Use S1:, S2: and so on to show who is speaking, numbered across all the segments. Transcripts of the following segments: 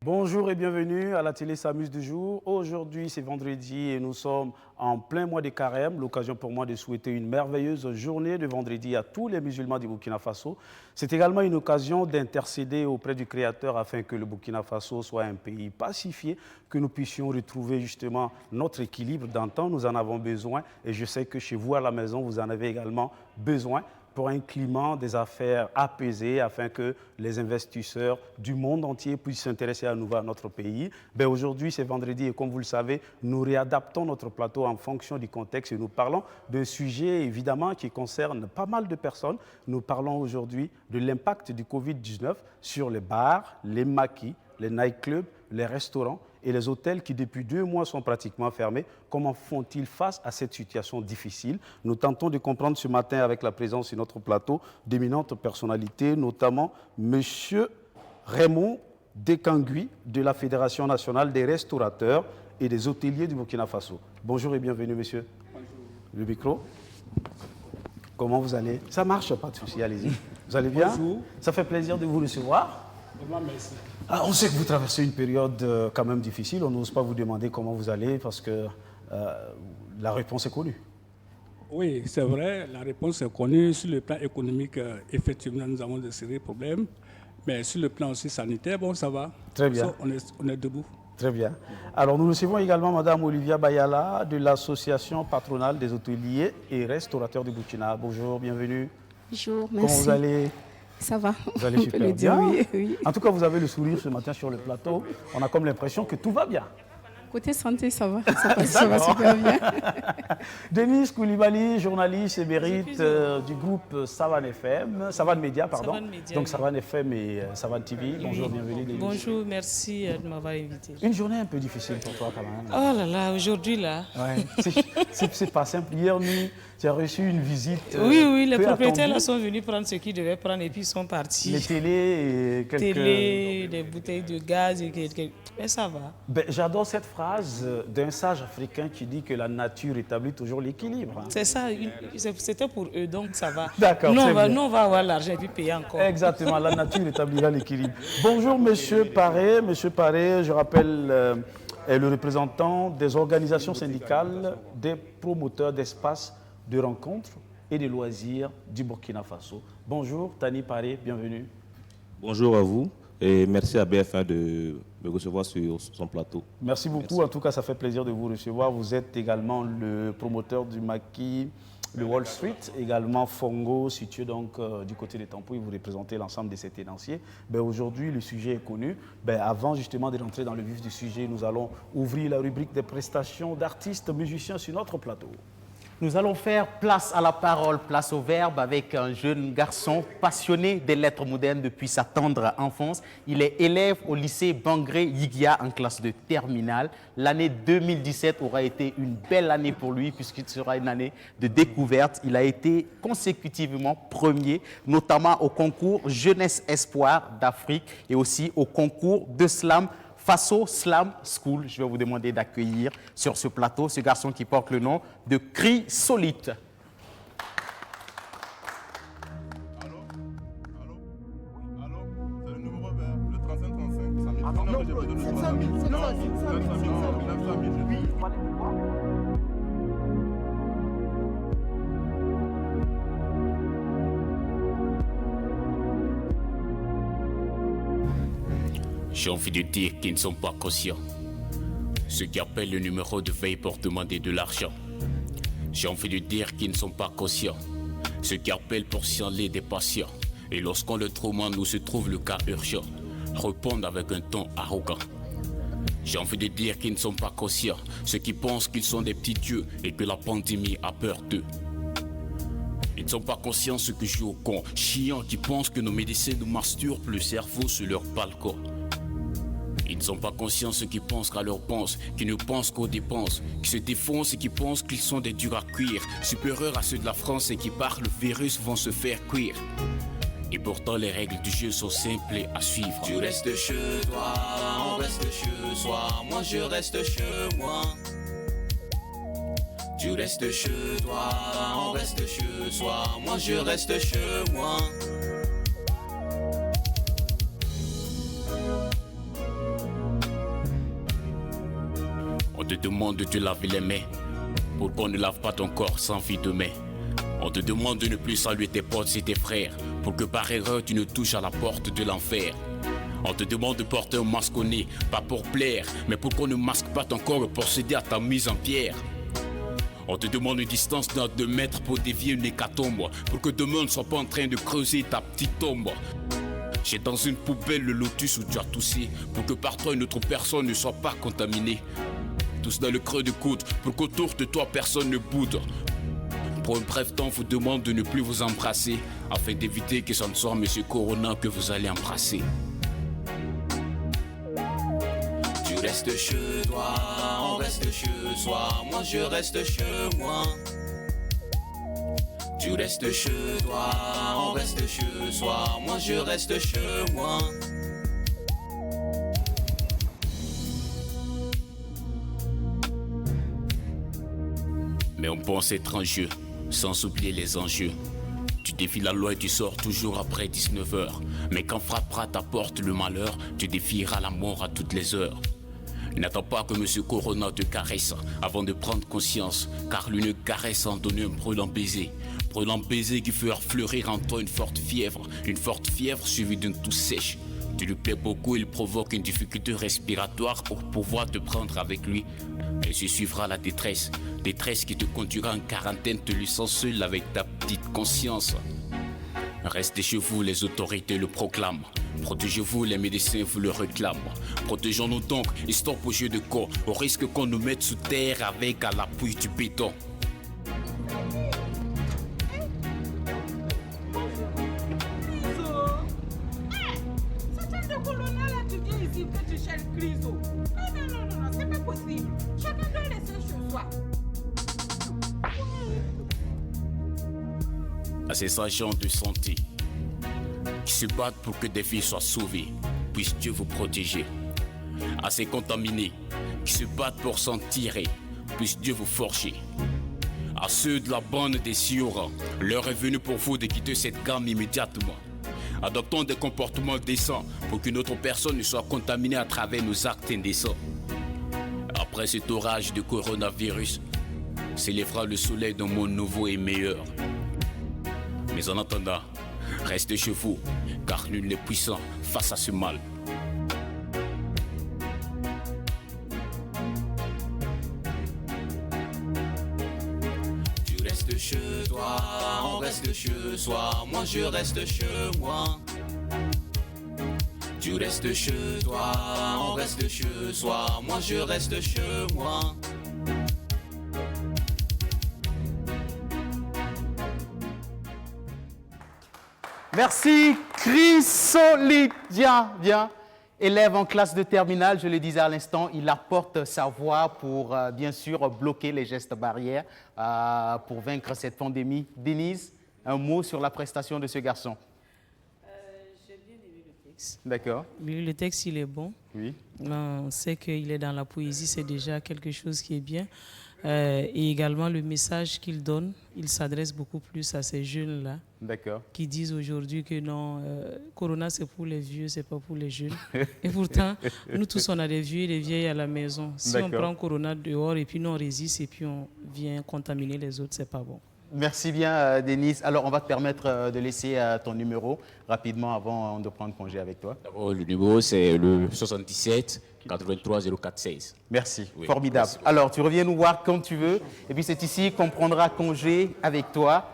S1: Bonjour et bienvenue à la télé S'amuse du jour. Aujourd'hui, c'est vendredi et nous sommes en plein mois de carême. L'occasion pour moi de souhaiter une merveilleuse journée de vendredi à tous les musulmans du Burkina Faso. C'est également une occasion d'intercéder auprès du Créateur afin que le Burkina Faso soit un pays pacifié, que nous puissions retrouver justement notre équilibre d'antan. Nous en avons besoin et je sais que chez vous à la maison, vous en avez également besoin, pour un climat des affaires apaisé afin que les investisseurs du monde entier puissent s'intéresser à nouveau à notre pays. Aujourd'hui, c'est vendredi et comme vous le savez, nous réadaptons notre plateau en fonction du contexte et nous parlons d'un sujet évidemment qui concerne pas mal de personnes. Nous parlons aujourd'hui de l'impact du Covid-19 sur les bars, les maquis, les nightclubs, les restaurants et les hôtels qui depuis 2 mois sont pratiquement fermés. Comment font-ils face à cette situation difficile? Nous tentons de comprendre ce matin avec la présence sur notre plateau d'éminentes personnalités, notamment M. Raymond Dekangui de la Fédération nationale des restaurateurs et des hôteliers du Burkina Faso. Bonjour et bienvenue, monsieur. Bonjour. Le micro. Comment vous allez? Ça marche, pas de souci, allez-y. Vous allez bien?
S2: Bonjour.
S1: Ça fait plaisir de vous recevoir.
S2: Merci.
S1: On sait que vous traversez une période quand même difficile. On n'ose pas vous demander comment vous allez parce que la réponse est connue.
S2: Oui, c'est vrai, la réponse est connue. Sur le plan économique, effectivement, nous avons de sérieux problèmes. Mais sur le plan aussi sanitaire, bon, ça va.
S1: Très bien.
S2: On est debout.
S1: Très bien. Alors, nous recevons également Mme Olivia Bayala de l'Association patronale des hôteliers et restaurateurs du Burkina. Bonjour, bienvenue.
S3: Bonjour, merci.
S1: Comment vous allez?
S3: Ça va.
S1: Vous allez super bien.
S3: Oui, oui.
S1: En tout cas, vous avez le sourire ce matin sur le plateau. On a comme l'impression que tout va bien.
S3: Côté santé, ça va. Ça va super bien.
S1: Denise Koulibaly, journaliste émérite du groupe Savane FM, Savane Média, pardon.
S4: Savane Média,
S1: donc
S4: oui.
S1: Savane FM et Savane TV. Bonjour, bienvenue Denise.
S4: Bonjour, merci de m'avoir invité.
S1: Une journée un peu difficile pour toi quand même.
S4: Oh là là, aujourd'hui là.
S1: Ouais, c'est pas simple. Hier nuit, tu as reçu une visite.
S4: Oui, les
S1: peu
S4: propriétaires là
S1: attendue.
S4: sont venus prendre ce qu'ils devaient prendre et puis ils sont partis.
S1: Les télés et quelques...
S4: Des bouteilles de gaz, mais ça va.
S1: J'adore cette phrase d'un sage africain qui dit que la nature établit toujours l'équilibre.
S4: C'est ça, c'était pour eux, donc ça va.
S1: D'accord,
S4: Nous,
S1: très bien.
S4: on va avoir l'argent et puis payer encore.
S1: Exactement, la nature établira l'équilibre. Bonjour Monsieur Paré. Monsieur Paré, je rappelle, est le représentant des organisations syndicales des promoteurs d'espaces de rencontres et de loisirs du Burkina Faso. Bonjour Tani Paré, bienvenue.
S5: Bonjour à vous et merci à BF1 de me recevoir sur son plateau.
S1: Merci beaucoup,
S5: Merci.
S1: En tout cas ça fait plaisir de vous recevoir. Vous êtes également le promoteur du maquis, le Wall Street, également Fongo, situé donc du côté des Tampouilles. Vous représentez l'ensemble de ces tenanciers. Aujourd'hui, le sujet est connu. Avant justement de rentrer dans le vif du sujet, nous allons ouvrir la rubrique des prestations d'artistes musiciens sur notre plateau.
S6: Nous allons faire place à la parole, place au verbe avec un jeune garçon passionné des lettres modernes depuis sa tendre enfance. Il est élève au lycée Bangré Yiguia en classe de terminale. L'année 2017 aura été une belle année pour lui puisqu'il sera une année de découverte. Il a été consécutivement premier, notamment au concours Jeunesse Espoir d'Afrique et aussi au concours de slam Faso Slam School. Je vais vous demander d'accueillir sur ce plateau ce garçon qui porte le nom de Cri Solite.
S7: Allô, c'est le numéro vert, le 3535. Ah non, je vous donne 700 000, 700 000. Oui, vous parlez de quoi?
S8: J'ai envie de dire qu'ils ne sont pas conscients. Ceux qui appellent le numéro de veille pour demander de l'argent. J'ai envie de dire qu'ils ne sont pas conscients. Ceux qui appellent pour signaler des patients. Et lorsqu'on le trauma nous se trouve le cas urgent, répondent avec un ton arrogant. J'ai envie de dire qu'ils ne sont pas conscients. Ceux qui pensent qu'ils sont des petits dieux et que la pandémie a peur d'eux. Ils ne sont pas conscients ceux qui jouent au con, chiants qui pensent que nos médecins nous masturbent le cerveau sur leur balcon. Ils ne sont pas conscients ceux qui pensent qu'à leur pense, qui ne pensent qu'aux dépenses, qui se défoncent et qui pensent qu'ils sont des durs à cuire, supérieurs à ceux de la France et qui par le virus vont se faire cuire. Et pourtant les règles du jeu sont simples à suivre. Tu restes chez toi, on reste chez soi, moi je reste chez moi. Tu restes chez toi, on reste chez soi, moi je reste chez moi. te demande de te laver les mains. Pourquoi on ne lave pas ton corps sans vie de main? On te demande de ne plus saluer tes potes et tes frères, pour que par erreur tu ne touches à la porte de l'enfer. On te demande de porter un masque au nez, pas pour plaire, mais pour qu'on ne masque pas ton corps pour céder à ta mise en pierre. On te demande une distance de 2 mètres pour dévier une hécatombe, pour que demain ne soit pas en train de creuser ta petite tombe. J'ai dans une poubelle le lotus où tu as toussé, pour que par toi une autre personne ne soit pas contaminée. Tous dans le creux de coude, pour qu'autour de toi personne ne boude. Pour un bref temps, vous demande de ne plus vous embrasser, afin d'éviter que ce ne soit Monsieur Corona que vous allez embrasser. Tu restes chez toi, on reste chez soi, moi je reste chez moi. Tu restes chez toi, on reste chez soi, moi je reste chez moi. Mais on pense être en jeu, sans oublier les enjeux. Tu défies la loi et tu sors toujours après 19h. Mais quand frappera ta porte le malheur, tu défieras la mort à toutes les heures. N'attends pas que Monsieur Corona te caresse avant de prendre conscience, car l'une caresse en donner un brûlant baiser. Brûlant baiser qui fera fleurir en toi une forte fièvre suivie d'une toux sèche. Tu lui plais beaucoup, il provoque une difficulté respiratoire pour pouvoir te prendre avec lui. Et tu suivras la détresse qui te conduira en quarantaine, te laissant seul avec ta petite conscience. Restez chez vous, les autorités le proclament. Protégez-vous, les médecins vous le réclament. Protégeons-nous donc, et stop au jeu de corps, au risque qu'on nous mette sous terre avec à l'appui du béton. À ces agents de santé qui se battent pour que des vies soient sauvées, puisse Dieu vous protéger. À ces contaminés qui se battent pour s'en tirer, puisse Dieu vous forger. À ceux de la bande des Siora, l'heure est venue pour vous de quitter cette gamme immédiatement. Adoptons des comportements décents pour qu'une autre personne ne soit contaminée à travers nos actes indécents. Après cet orage de coronavirus, s'élèvera le soleil d'un monde nouveau et meilleur. Mais en attendant, restez chez vous, car nul n'est puissant face à ce mal. Tu restes chez toi, on reste chez soi, moi je reste chez moi. Tu restes chez toi, on reste chez soi, moi je reste chez moi.
S6: Merci, Chrysolidia. Bien. Élève en classe de terminale, je le disais à l'instant, il apporte sa voix pour, bien sûr, bloquer les gestes barrières pour vaincre cette pandémie. Denise, un mot sur la prestation de ce garçon.
S4: J'ai bien aimé le texte.
S6: D'accord.
S4: Le texte, il est bon.
S6: Oui.
S4: On sait qu'il est dans la poésie, c'est déjà quelque chose qui est bien. Et également le message qu'il donne, il s'adresse beaucoup plus à ces jeunes-là.
S6: D'accord.
S4: Qui disent aujourd'hui que non, Corona c'est pour les vieux, c'est pas pour les jeunes. Et pourtant, nous tous on a des vieux et des vieilles à la maison. Si on prend Corona dehors et puis nous on résiste et puis on vient contaminer les autres, c'est pas bon.
S6: Merci bien, Denise. Alors, on va te permettre de laisser ton numéro rapidement avant de prendre congé avec toi.
S8: D'abord, le numéro, c'est le 77 83 04 16.
S6: Merci,
S8: oui,
S6: formidable.
S8: Merci.
S6: Alors, tu reviens nous voir quand tu veux. Et puis, c'est ici qu'on prendra congé avec toi.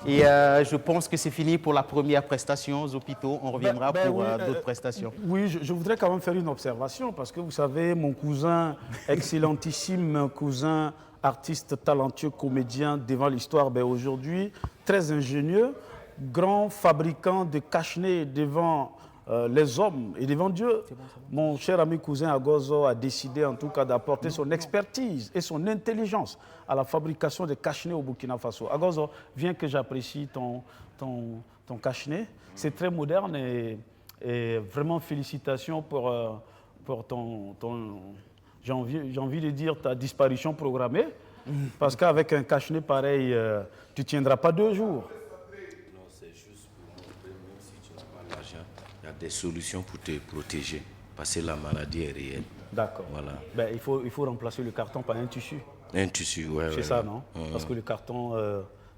S6: Et je pense que c'est fini pour la première prestation aux hôpitaux. On reviendra pour d'autres prestations.
S1: Oui, je voudrais quand même faire une observation parce que vous savez, mon cousin, excellentissime cousin, artiste talentueux, comédien devant l'histoire, aujourd'hui, très ingénieux, grand fabricant de cache-nez devant les hommes et devant Dieu. Mon cher ami cousin Agozo a décidé en tout cas d'apporter son expertise et son intelligence à la fabrication de cache-nez au Burkina Faso. Agozo, viens que j'apprécie ton cache-nez. C'est très moderne et vraiment félicitations pour ton j'ai envie de dire ta disparition programmée, parce qu'avec un cache-nez pareil, tu ne tiendras pas 2 jours.
S9: Non, c'est juste pour montrer, même si tu n'as pas l'argent, il y a des solutions pour te protéger. parce que la maladie est réelle.
S1: D'accord.
S9: Voilà.
S1: Ben, il faut remplacer le carton par un tissu.
S9: Un tissu, ouais.
S1: C'est ça, non? Parce que le carton,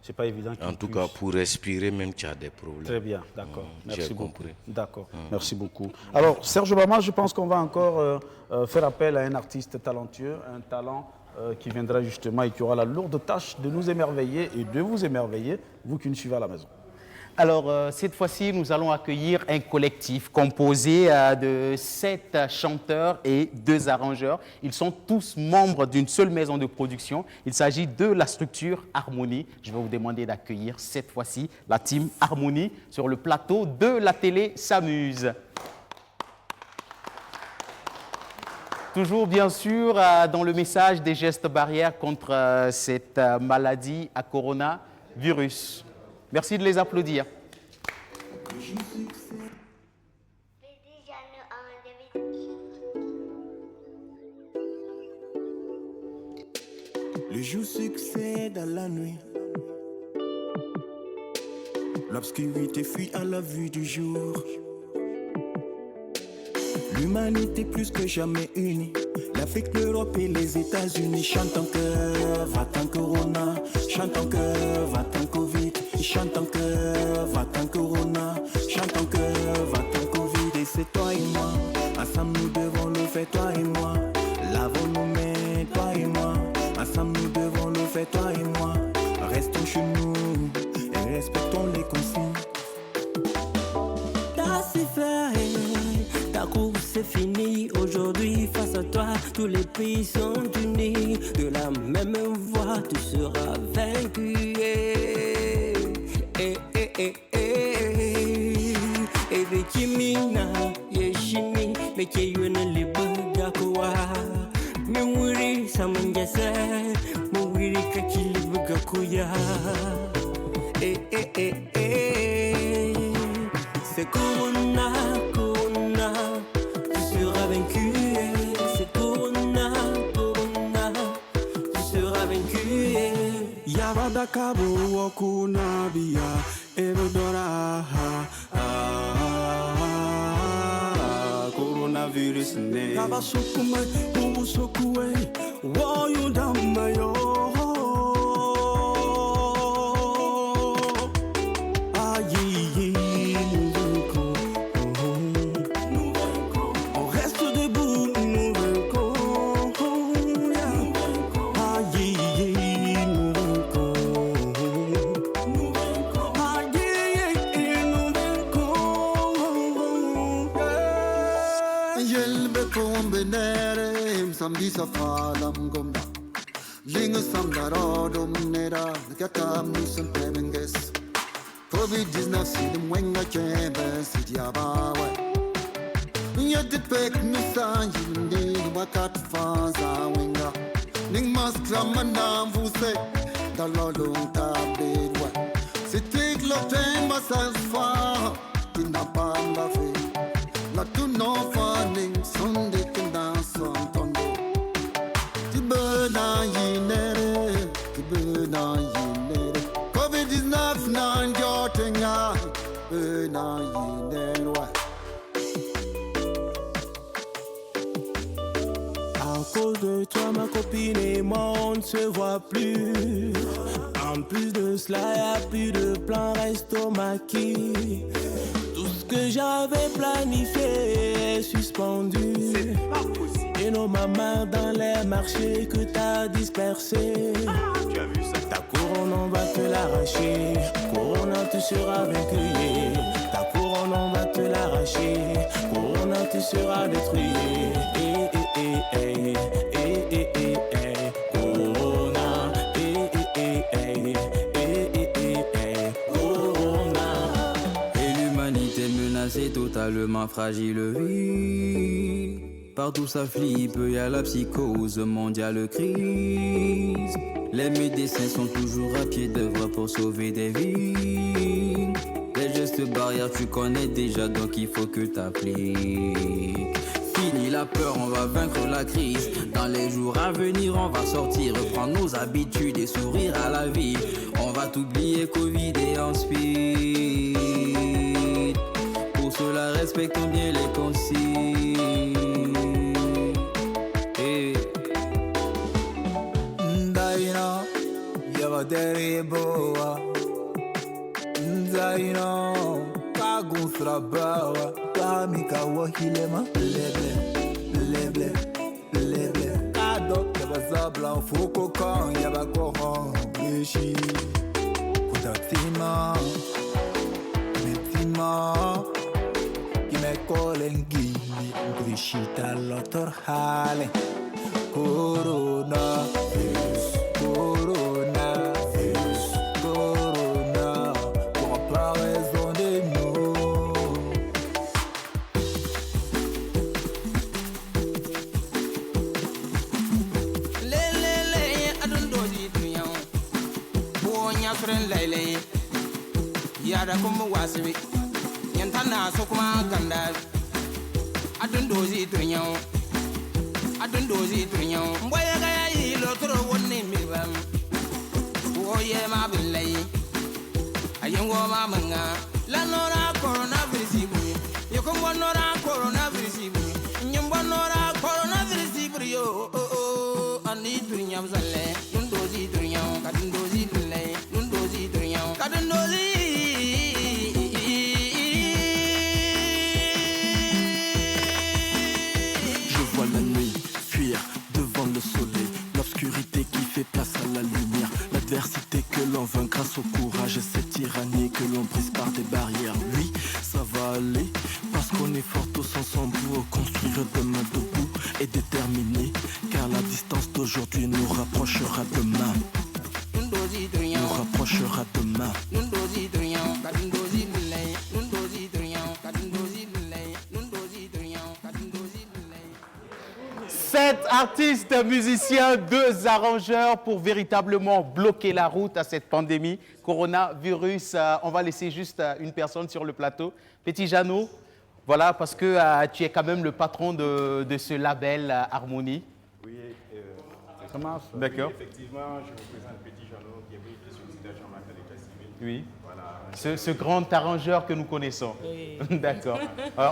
S1: c'est pas évident.
S9: En tout cas, pour respirer, même tu as des problèmes.
S1: Très bien, d'accord. Merci beaucoup.
S9: Compris.
S1: D'accord, merci beaucoup. Alors, Serge Obama, je pense qu'on va encore faire appel à un artiste talentueux, un talent qui viendra justement et qui aura la lourde tâche de nous émerveiller et de vous émerveiller, vous qui nous suivez à la maison.
S6: Alors, cette fois-ci, nous allons accueillir un collectif composé de 7 chanteurs et 2 arrangeurs. Ils sont tous membres d'une seule maison de production. Il s'agit de la structure Harmonie. Je vais vous demander d'accueillir cette fois-ci la team Harmonie sur le plateau de la télé S'amuse. Toujours, bien sûr, dans le message des gestes barrières contre cette maladie à coronavirus. Merci de les applaudir.
S10: Le jour succède à la nuit. L'obscurité fuit à la vue du jour. L'humanité plus que jamais unie. L'Afrique, l'Europe et les États-Unis. Chante en cœur, va-t'en Corona. Chante en cœur, va-t'en Covid. Chante en cœur, va-t'en Corona. Chante en cœur, va-t'en Covid. Et c'est toi et moi. Ensemble nous devons le faire, toi et moi. Lavons nos mains, toi et moi. Ensemble nous devons le faire, toi et moi. Restons chez nous et respectons les consignes. Ta course c'est fini. Aujourd'hui face à toi tous les pays sont unis. De la même voix tu seras vaincu. Kimina yeshini meke yuna libuga kwa miwiri samangese muwiri kakilibuga kuya. C'est Corona, Corona, tu seras vaincu. C'est Corona, Corona, tu seras vaincu. Yabada kabu wakuna biya ebodora. Coronavirus ne. Kabasukume, kubusukuwe, woyu damayo.
S11: Bisa falam gomda linga samdaro domnera nakam nisam pemenges COVID-19 sidim wenga chembe sidiabawa nyade pek nusan yindi wakat faza wenga ning maskram nam vuse dalolung tabedwa sitik loten masas fa tinapam la fe la tu no fanning sunday kindanson COVID-19 nan jotenga bena yinelwa.
S10: À cause de toi ma copine et moi on ne se voit plus. En plus de cela y'a plus de plan resto maquis. Tout ce que j'avais planifié est suspendu. C'est pas possible. Et nos mamans dans les marchés que t'as dispersés. Tu as vu ça? Ta couronne on va te l'arracher. Corona tu seras vaincu. Ta couronne on va te l'arracher. Corona tu seras détruit. Corona. Corona.
S12: Et l'humanité menacée, totalement fragile, vie. Partout ça flippe, y'a la psychose mondiale crise. Les médecins sont toujours à pied d'œuvre pour sauver des vies. Les gestes barrières tu connais déjà, donc il faut que t'appliques. Fini la peur, on va vaincre la crise. Dans les jours à venir, on va sortir, reprendre nos habitudes et sourire à la vie. On va t'oublier Covid et en speed. Pour cela, respectons bien les consignes.
S13: deriboa Nzaino Kagun Srabawa Kamika Wahilema Leble Kado Yaba Zabla Foko Kan Yaba Kohan Bleshi Kudatima Metima Kime Kolengini Brishita Lotor Hale Corona
S14: Yada kuma wasibi yantana so kuma kanda adun dozi tunyo mboya ga yi lo tro wonni mi bam oye ma billahi ayen go ma manga la nora coronavirus bu yo ko nora coronavirus bu nyimbo nora coronavirus bu yo ani tunya zalle dun dozi tunyo kadun dozi billahi dun dozi tunyo kadun dozi.
S15: Place à la lumière, l'adversité que l'on vainc grâce au courage et cette tyrannie que l'on brise par des barrières. Oui, ça va aller, parce qu'on est fort tous ensemble pour construire demain debout et déterminé, car la distance d'aujourd'hui nous rapprochera demain. Nous rapprochera demain.
S6: Sept artistes, musiciens, 2 arrangeurs pour véritablement bloquer la route à cette pandémie coronavirus. On va laisser juste une personne sur le plateau. Petit Jeannot, voilà, parce que tu es quand même le patron de ce label Harmonie.
S16: Oui, ça marche.
S6: D'accord.
S16: Oui, effectivement, je représente Petit Jeannot qui est venu de sollicitation en matière d'état civil.
S6: Oui.
S16: Voilà.
S6: Ce grand arrangeur que nous connaissons.
S4: Oui.
S6: D'accord.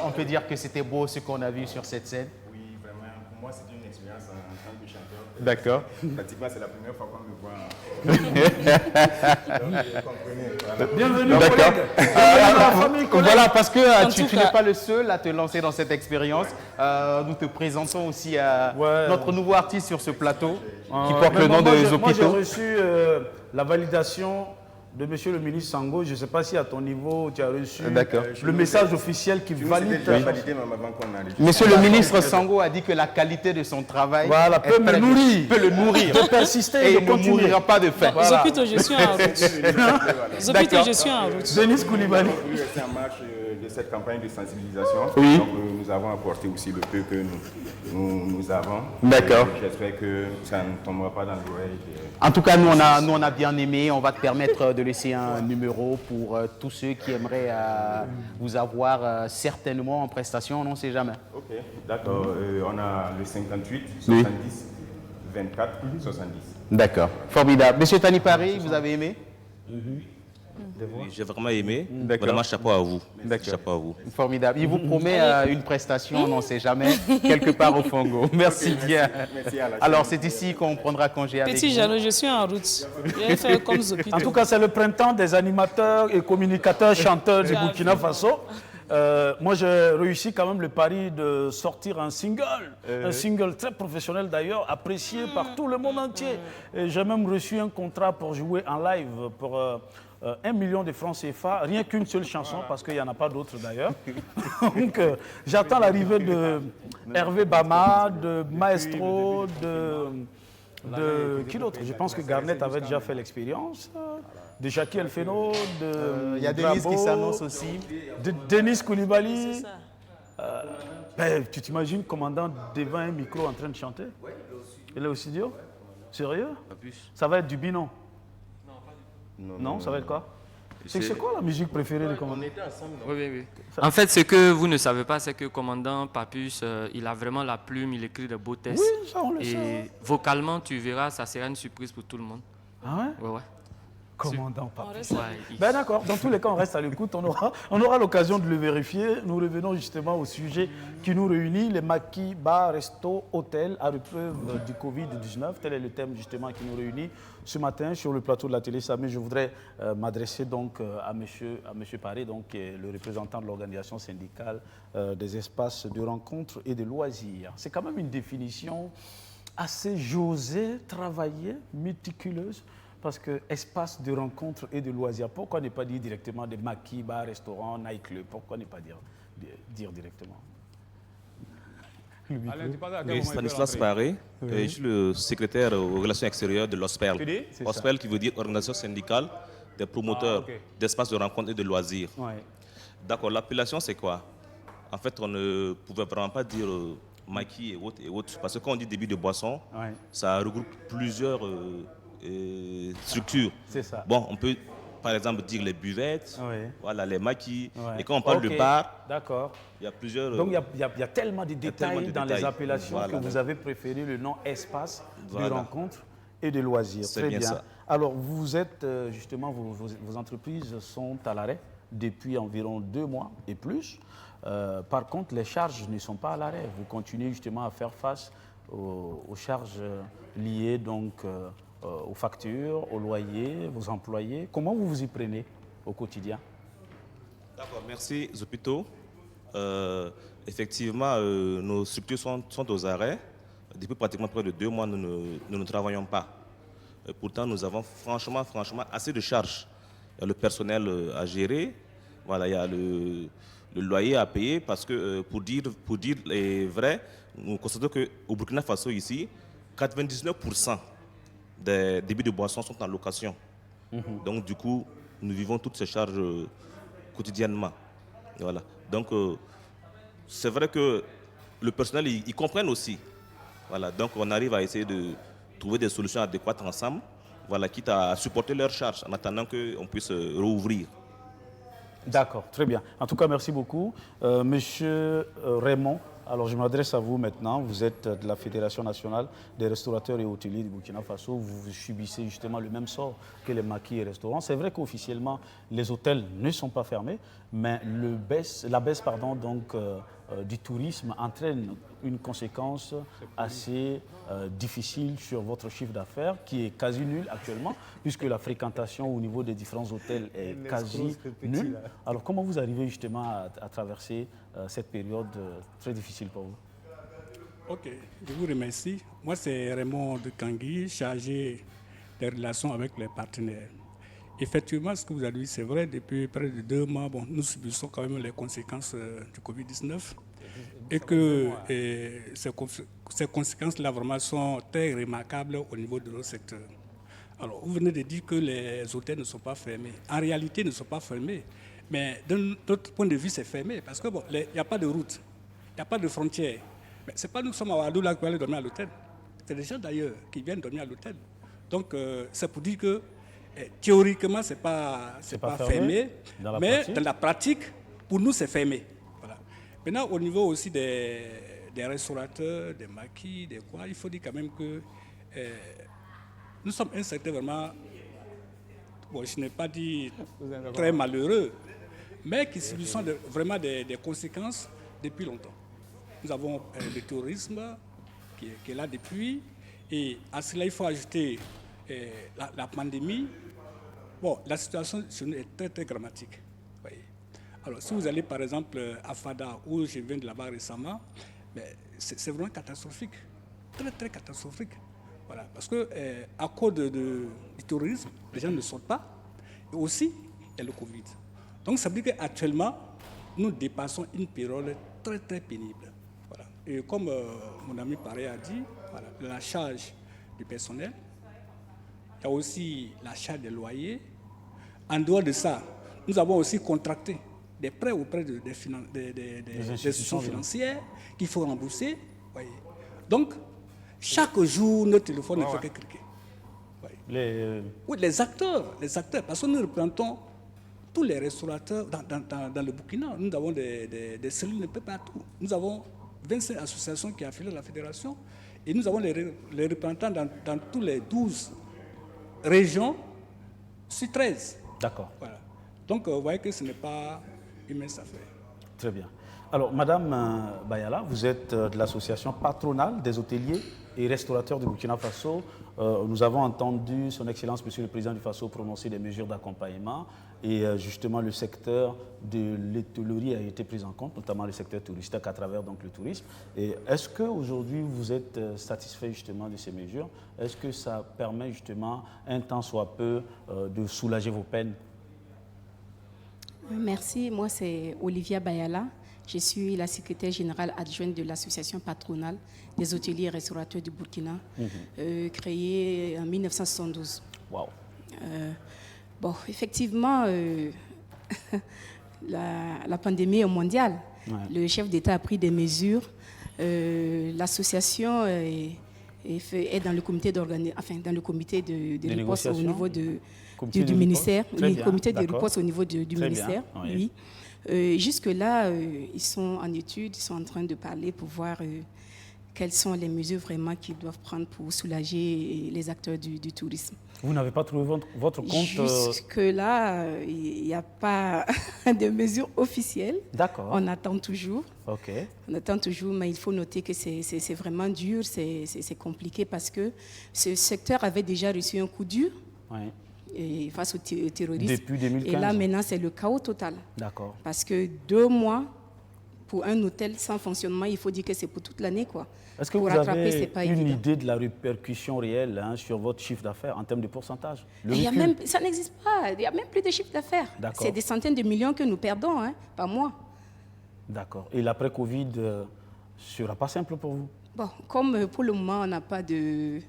S6: On peut dire que c'était beau ce qu'on a vu sur cette scène.
S16: Oui, vraiment. Pour moi, c'est une expérience en tant que chanteur.
S6: D'accord.
S16: Pratiquement, c'est la première fois qu'on me voit. Donc, comprenez. Voilà.
S1: Bienvenue,
S6: D'accord. Voilà, parce que tu n'es pas le seul à te lancer dans cette expérience. Nous te présentons aussi notre nouveau artiste sur ce plateau qui porte le nom de Zopito.
S1: Moi, j'ai reçu la validation de monsieur le ministre Sango. Je ne sais pas si à ton niveau, tu as reçu le message officiel qui valide.
S6: Monsieur le ministre Sango a dit que la qualité de son travail
S1: peut le nourrir,
S6: de persister et ne mourira pas de faim.
S4: Voilà. Zopito, je suis en route. Zopito, je suis en route.
S1: Denis Koulibaly.
S16: Oui, c'est en marche de cette campagne de sensibilisation.
S6: Oui.
S16: Donc, nous avons apporté aussi le peu que nous avons.
S6: D'accord.
S16: J'espère que ça ne tombera pas dans l'oreille.
S6: En tout cas, nous on a bien aimé. On va te permettre de laisser un numéro pour tous ceux qui aimeraient vous avoir certainement en prestation, on ne sait jamais.
S16: Ok, d'accord. On a le 58, 70, 24, 70.
S6: D'accord, formidable. Monsieur Tani Paris, vous avez aimé?
S5: Oui, j'ai vraiment aimé. Vraiment, chapeau à vous. Chapeau à vous.
S6: Formidable. Il vous promet une prestation, on n'en sait jamais, quelque part au Fongo. Merci bien.
S16: Merci à la
S6: Alors, c'est ici qu'on prendra congé avec
S4: Petit
S6: vous.
S4: Jeannot, je suis en route. Je vais faire comme Zopito.
S1: En tout cas, c'est le printemps des animateurs et communicateurs, chanteurs du Burkina Faso. Moi, j'ai réussi quand même le pari de sortir un single très professionnel d'ailleurs, apprécié par tout le monde entier. Et j'ai même reçu un contrat pour jouer en live pour 1 million de francs CFA, rien qu'une seule chanson, parce qu'il n'y en a pas d'autres d'ailleurs. Donc, j'attends l'arrivée de Hervé Bama, de Maestro, de qui d'autre? Je pense que Garnet avait déjà fait l'expérience. De Jackie Elfeno,
S6: il y a Denise qui s'annonce aussi.
S1: De Denis Koulibaly. Tu t'imagines commandant devant un micro en train de chanter? Il est au studio? Sérieux? Ça va être du binon? Non, ça va être quoi? C'est quoi la musique préférée de commandant?
S17: On était ensemble. Oui. En fait, ce que vous ne savez pas, c'est que commandant Papus, il a vraiment la plume, il écrit de beaux textes.
S1: Oui, ça on le sait.
S17: Et vocalement, tu verras, ça sera une surprise pour tout le monde.
S1: Ah ouais?
S17: Ouais.
S1: Commandant Papus.
S17: Ouais,
S1: Ben d'accord, dans tous les cas, on reste à l'écoute. On aura l'occasion de le vérifier. Nous revenons justement au sujet qui nous réunit, les maquis, bars, restos, hôtels à l'épreuve du Covid-19. Tel est le thème justement qui nous réunit ce matin sur le plateau de la télé Samy. Je voudrais m'adresser donc à monsieur Paré, donc, qui est le représentant de l'organisation syndicale des espaces de rencontres et de loisirs. C'est quand même une définition assez josée, travaillée, méticuleuse. Parce que espace de rencontre et de loisirs, pourquoi ne pas dire directement des maquis, bars, restaurants, nightclubs? Pourquoi ne pas dire directement?
S5: Oui, Stanislas Paré, je suis le secrétaire aux relations extérieures de l'OSPEL. OSPEL qui veut dire Organisation syndicale des promoteurs d'espaces de rencontre et de loisirs. Ouais. D'accord, l'appellation c'est quoi? En fait, on ne pouvait vraiment pas dire maquis et autres, parce que quand on dit débit de boisson, ça regroupe plusieurs structures.
S1: C'est ça.
S5: Bon, on peut par exemple dire les buvettes, voilà, les maquis. Et quand on parle de bar, il y a plusieurs.
S1: Donc il y a tellement de détails dans les appellations que vous avez préféré le nom espace de rencontre et de loisirs. Très bien. Ça. Alors vous êtes justement, vos entreprises sont à l'arrêt depuis environ 2 mois et plus. Par contre, les charges ne sont pas à l'arrêt. Vous continuez justement à faire face aux charges liées donc aux factures, aux loyers, aux employés. Comment vous vous y prenez au quotidien?
S5: D'accord, merci Zopito. Effectivement, nos structures sont aux arrêts. Depuis pratiquement près de 2 mois, nous ne travaillons pas. Pourtant, nous avons franchement assez de charges. Il y a le personnel à gérer, voilà, il y a le loyer à payer, parce que pour dire les vrais, nous constatons qu'au Burkina Faso ici, 99% des débits de boissons sont en location. Donc du coup, nous vivons toutes ces charges quotidiennement. Voilà. Donc c'est vrai que le personnel, ils comprennent aussi. Voilà. Donc on arrive à essayer de trouver des solutions adéquates ensemble, voilà, quitte à supporter leurs charges en attendant qu'on puisse rouvrir.
S1: D'accord, très bien. En tout cas, merci beaucoup. Monsieur Raymond, alors je m'adresse à vous maintenant. Vous êtes de la Fédération nationale des restaurateurs et hôteliers du Burkina Faso. Vous subissez justement le même sort que les maquis et restaurants. C'est vrai qu'officiellement, les hôtels ne sont pas fermés, mais la baisse du tourisme entraîne une conséquence assez difficile sur votre chiffre d'affaires, qui est quasi nul actuellement, puisque la fréquentation au niveau des différents hôtels est quasi nulle. Alors comment vous arrivez justement à traverser cette période très difficile pour vous?
S2: Ok, je vous remercie. Moi, c'est Raymond de Kangui, chargé des relations avec les partenaires. Effectivement, ce que vous avez dit, c'est vrai, depuis près de 2 mois, nous subissons quand même les conséquences du Covid-19 et que ces conséquences-là vraiment sont très remarquables au niveau de notre secteur. Alors, vous venez de dire que les hôtels ne sont pas fermés. En réalité, ils ne sont pas fermés. Mais d'un autre point de vue, c'est fermé parce que il n'y a pas de route, il n'y a pas de frontière. Mais ce n'est pas nous sommes à Ouagadougou qui vont aller dormir à l'hôtel. C'est des gens d'ailleurs qui viennent dormir à l'hôtel. Donc, c'est pour dire que théoriquement, ce n'est pas fermé, mais dans la pratique, pour nous, c'est fermé. Voilà. Maintenant, au niveau aussi des restaurateurs, des maquis, des quoi, il faut dire quand même que nous sommes un secteur vraiment, je n'ai pas dit très malheureux, mais qui subissent vraiment des conséquences depuis longtemps. Nous avons le tourisme qui est là depuis, et à cela, il faut ajouter la pandémie. Bon, la situation est très, très dramatique. Oui. Alors, si vous allez, par exemple, à Fada, où je viens de là-bas récemment, c'est vraiment catastrophique. Très, très catastrophique. Voilà. Parce que, à cause du terrorisme, les gens ne sortent pas. Et aussi, il y a le Covid. Donc, ça veut dire qu'actuellement, nous dépassons une période très, très pénible. Voilà. Et comme mon ami Paré a dit, voilà, la charge du personnel, il y a aussi la charge des loyers. En dehors de ça, nous avons aussi contracté des prêts auprès des institutions financières qu'il faut rembourser. Voyez. Donc, chaque jour, notre téléphone ne fait que cliquer. Oui, les acteurs, parce que nous représentons tous les restaurateurs dans le Burkina. Nous avons des cellules un peu partout. Nous avons 25 associations qui affilient à la fédération et nous avons les représentants dans tous les 12 régions sur 13.
S1: D'accord.
S2: Voilà. Donc, vous voyez que ce n'est pas une mince affaire.
S1: Très bien. Alors, Madame Bayala, vous êtes de l'association patronale des hôteliers et restaurateurs du Burkina Faso. Nous avons entendu son Excellence, Monsieur le Président du Faso, prononcer des mesures d'accompagnement et justement le secteur de l'hôtellerie a été pris en compte, notamment le secteur touristique à travers donc, le tourisme. Est-ce qu'aujourd'hui vous êtes satisfait justement de ces mesures? Est-ce que ça permet justement, un temps soit peu, de soulager vos peines?
S3: Merci, moi c'est Olivia Bayala. Je suis la secrétaire générale adjointe de l'association patronale des hôteliers et restaurateurs du Burkina, créée en 1972.
S1: Wow.
S3: Bon, effectivement, la pandémie est mondiale. Ouais. Le chef d'État a pris des mesures. L'association est dans le comité dans le comité de riposte au niveau du ministère. Le comité de riposte au niveau du ministère, oui. Jusque-là, ils sont en étude, ils sont en train de parler pour voir quelles sont les mesures vraiment qu'ils doivent prendre pour soulager les acteurs du tourisme.
S1: Vous n'avez pas trouvé votre compte
S3: Jusque-là, il n'y a pas de mesures officielles.
S1: D'accord.
S3: On attend toujours.
S1: OK.
S3: On attend toujours, mais il faut noter que c'est vraiment dur, c'est compliqué parce que ce secteur avait déjà reçu un coup dur.
S1: Oui.
S3: Et face au terrorisme.
S1: Depuis 2015.
S3: Et là, maintenant, c'est le chaos total.
S1: D'accord.
S3: Parce que 2 mois pour un hôtel sans fonctionnement, il faut dire que c'est pour toute l'année, quoi.
S1: Est-ce que vous avez une idée de la répercussion réelle sur votre chiffre d'affaires en termes de pourcentage?
S3: Ça n'existe pas. Il n'y a même plus de chiffre d'affaires. C'est des centaines de millions que nous perdons par mois.
S1: D'accord. Et l'après-Covid ne sera pas simple pour vous?
S3: Bon, comme pour le moment, on n'a pas de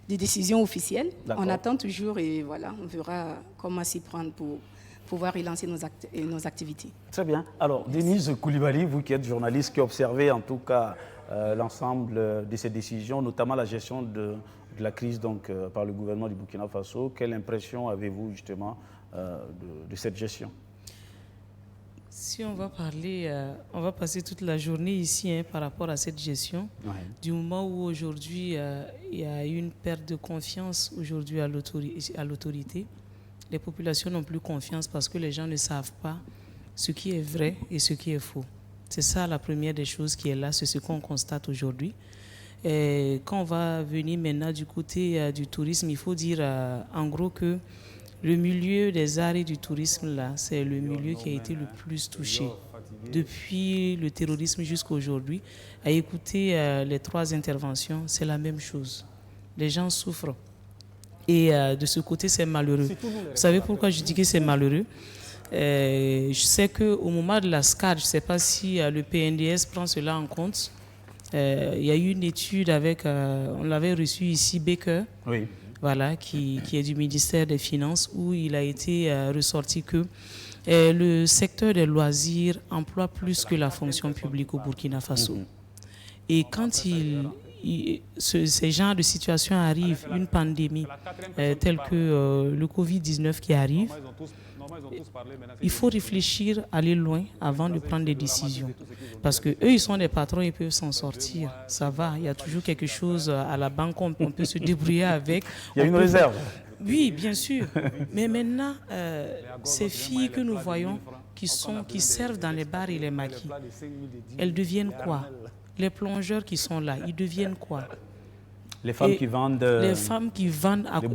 S3: décision officielle, on attend toujours et voilà, on verra comment s'y prendre pour pouvoir relancer nos activités.
S1: Très bien. Alors, Denise Koulibaly, vous qui êtes journaliste, qui observez en tout cas l'ensemble de ces décisions, notamment la gestion de la crise donc, par le gouvernement du Burkina Faso, quelle impression avez-vous justement de cette gestion?
S4: Si on va parler, on va passer toute la journée ici par rapport à cette gestion. Ouais. Du moment où aujourd'hui il y a une perte de confiance aujourd'hui à l'autorité, les populations n'ont plus confiance parce que les gens ne savent pas ce qui est vrai et ce qui est faux. C'est ça la première des choses qui est là, c'est ce qu'on constate aujourd'hui. Et quand on va venir maintenant du côté du tourisme, il faut dire en gros que le milieu des arts et du tourisme, là, c'est le milieu qui a été le plus touché depuis le terrorisme jusqu'à aujourd'hui. À écouter les 3 interventions, c'est la même chose. Les gens souffrent. Et de ce côté, c'est malheureux. Vous savez pourquoi je dis que c'est malheureux? Je sais qu'au moment de la SCAD, je ne sais pas si le PNDS prend cela en compte. Il y a eu une étude avec, on l'avait reçu ici, Baker.
S1: Oui.
S4: Voilà, qui est du ministère des Finances, où il a été ressorti que le secteur des loisirs emploie plus que la fonction publique au Burkina Faso. Et quand ces genres de situations arrivent, une pandémie telle que le Covid-19 qui arrive, il faut réfléchir, aller loin avant de prendre des décisions. Parce qu'eux, ils sont des patrons, ils peuvent s'en sortir. Ça va, il y a toujours quelque chose à la banque, on peut se débrouiller avec.
S1: Il y a une réserve.
S4: Oui, bien sûr. Mais maintenant, ces filles que nous voyons qui servent dans les bars et les maquis, elles deviennent quoi? Les plongeurs qui sont là, ils deviennent quoi?
S1: Les femmes qui vendent...
S4: Les femmes qui vendent
S1: les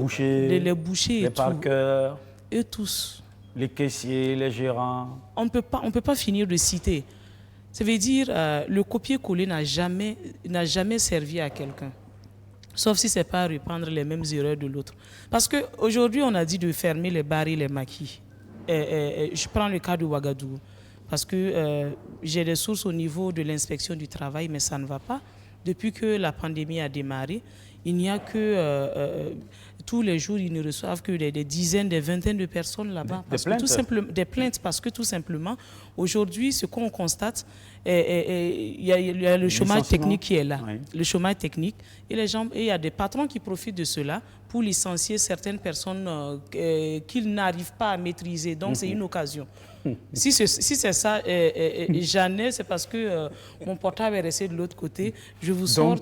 S1: bouchers,
S4: les
S1: parkers,
S4: eux tous.
S1: Les caissiers, les gérants.
S4: On ne peut pas finir de citer. Ça veut dire le copier-coller n'a jamais servi à quelqu'un. Sauf si ce n'est pas reprendre les mêmes erreurs de l'autre. Parce qu'aujourd'hui, on a dit de fermer les bars et les maquis. Je prends le cas de Ouagadougou. Parce que j'ai des sources au niveau de l'inspection du travail, mais ça ne va pas. Depuis que la pandémie a démarré, il n'y a que... tous les jours, ils ne reçoivent que des dizaines, des vingtaines de personnes là-bas. Des plaintes, parce que tout simplement, aujourd'hui, ce qu'on constate, il y a le chômage technique qui est là. Oui. Le chômage technique. Et il y a des patrons qui profitent de cela pour licencier certaines personnes qu'ils n'arrivent pas à maîtriser. Donc, c'est une occasion. Si c'est ça, Jeannet, c'est parce que mon portable est resté de l'autre côté. Je vous sors,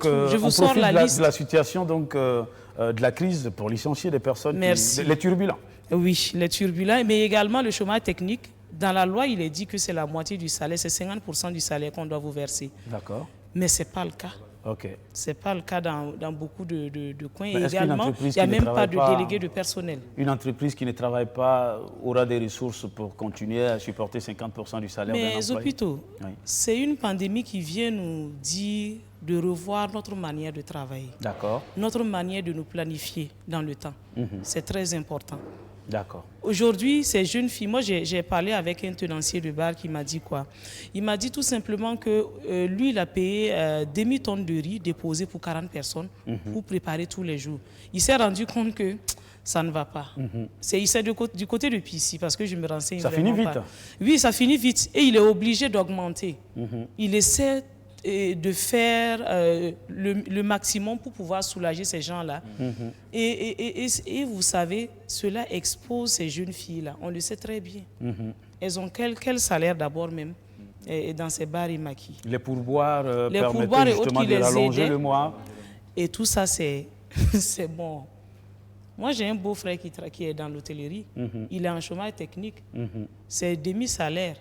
S4: la liste.
S1: De la situation de la crise pour licencier des personnes, les turbulents.
S4: Oui, les turbulents, mais également le chômage technique. Dans la loi, il est dit que c'est la moitié du salaire, c'est 50% du salaire qu'on doit vous verser.
S1: D'accord.
S4: Mais ce n'est pas le cas.
S1: Ok.
S4: Ce n'est pas le cas dans beaucoup de coins. Et également, il n'y a même pas de délégué de personnel.
S1: Une entreprise qui ne travaille pas aura des ressources pour continuer à supporter 50% du salaire d'un employé.
S4: Mais Zopito, c'est une pandémie qui vient nous dire de revoir notre manière de travailler.
S1: D'accord.
S4: Notre manière de nous planifier dans le temps. C'est très important.
S1: D'accord.
S4: Aujourd'hui, ces jeunes filles, moi j'ai parlé avec un tenancier de bar qui m'a dit quoi? Il m'a dit tout simplement que lui, il a payé demi-tonne de riz déposé pour 40 personnes pour préparer tous les jours. Il s'est rendu compte que ça ne va pas. C'est du côté de Pissy, parce que je me renseigne
S1: ça finit vite.
S4: Oui, ça finit vite. Et il est obligé d'augmenter. Il essaie de faire le maximum pour pouvoir soulager ces gens-là. Et vous savez, cela expose ces jeunes filles-là. On le sait très bien. Elles ont quel salaire d'abord même dans ces bars et maquis.
S1: Les pourboires permettent justement de rallonger le mois.
S4: Et tout ça, c'est bon. Moi, j'ai un beau-frère qui est dans l'hôtellerie. Il est en chômage technique. C'est demi-salaire.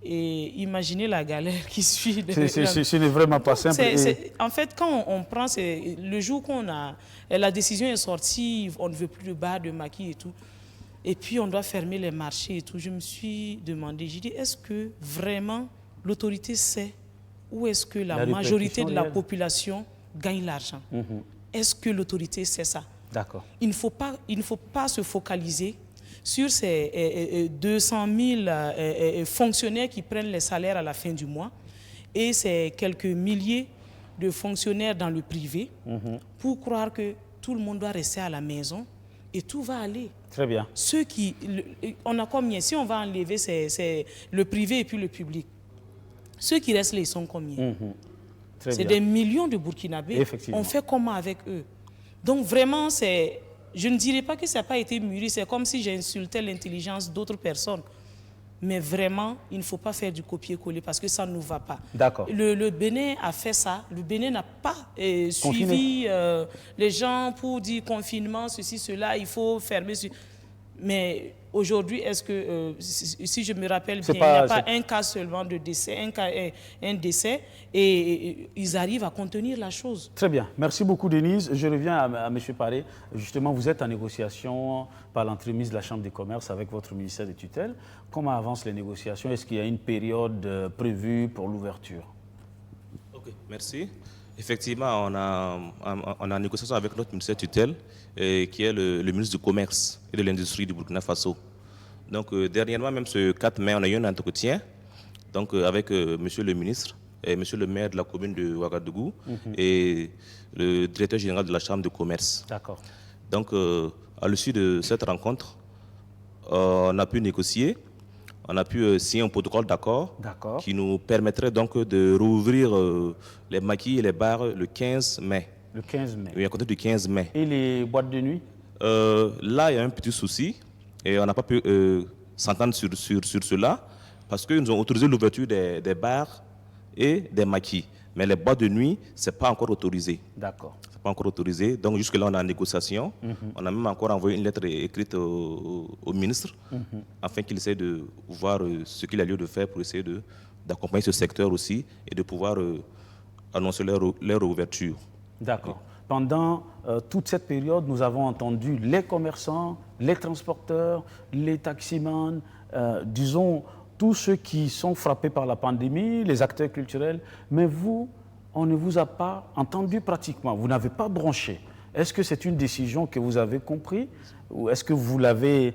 S4: Et imaginez la galère qui suit.
S1: Ce n'est vraiment pas simple.
S4: En fait, quand on prend, le jour la décision est sortie, on ne veut plus de bar, de maquis et tout. Et puis, on doit fermer les marchés et tout. Je me suis demandé, j'ai dit, est-ce que vraiment l'autorité sait ou est-ce que la majorité de la population gagne l'argent? Est-ce que l'autorité sait ça?
S1: D'accord.
S4: Il ne faut pas se focaliser sur ces 200 000 fonctionnaires qui prennent les salaires à la fin du mois et ces quelques milliers de fonctionnaires dans le privé pour croire que tout le monde doit rester à la maison et tout va aller.
S1: Très bien.
S4: On a combien? Si on va enlever c'est le privé et puis le public, ceux qui restent là, ils sont combien? C'est des millions de Burkinabés. On fait comment avec eux? Donc vraiment, je ne dirais pas que ça n'a pas été mûri, c'est comme si j'insultais l'intelligence d'autres personnes. Mais vraiment, il ne faut pas faire du copier-coller parce que ça ne nous va pas.
S1: D'accord.
S4: Le Bénin a fait ça. Le Bénin n'a pas suivi les gens pour dire confinement, ceci, cela, il faut fermer. Mais aujourd'hui, est-ce que, si je me rappelle bien, il n'y a pas un cas seulement de décès, un décès, et ils arrivent à contenir la chose.
S1: Très bien. Merci beaucoup, Denise. Je reviens à M. Paré. Justement, vous êtes en négociation par l'entremise de la Chambre des commerces avec votre ministère de tutelle. Comment avancent les négociations? Est-ce qu'il y a une période prévue pour l'ouverture?
S5: Ok, merci. Effectivement, on a une négociation avec notre ministère de tutelle, qui est le ministre du Commerce et de l'Industrie du Burkina Faso. Donc, dernièrement, même ce 4 mai, on a eu un entretien avec monsieur le ministre et monsieur le maire de la commune de Ouagadougou et le directeur général de la Chambre de commerce.
S1: D'accord.
S5: Donc, à l'issue de cette rencontre, on a pu négocier. On a pu signer un protocole d'accord qui nous permettrait donc de rouvrir les maquis et les bars le 15 mai.
S1: Le 15 mai.
S5: Oui, à côté du 15 mai.
S1: Et les boîtes de nuit?
S5: Là, il y a un petit souci et on n'a pas pu s'entendre sur cela parce qu'ils nous ont autorisé l'ouverture des bars et des maquis. Mais les boîtes de nuit, ce n'est pas encore autorisé.
S1: D'accord.
S5: Ce n'est pas encore autorisé. Donc jusque-là, on est en négociation. On a même encore envoyé une lettre écrite au ministre afin qu'il essaie de voir ce qu'il a lieu de faire pour essayer d'accompagner ce secteur aussi et de pouvoir annoncer leur ouverture.
S1: D'accord. Pendant toute cette période, nous avons entendu les commerçants, les transporteurs, les taximans, disons, tous ceux qui sont frappés par la pandémie, les acteurs culturels, mais vous, on ne vous a pas entendu pratiquement, vous n'avez pas bronché. Est-ce que c'est une décision que vous avez comprise ou est-ce que vous l'avez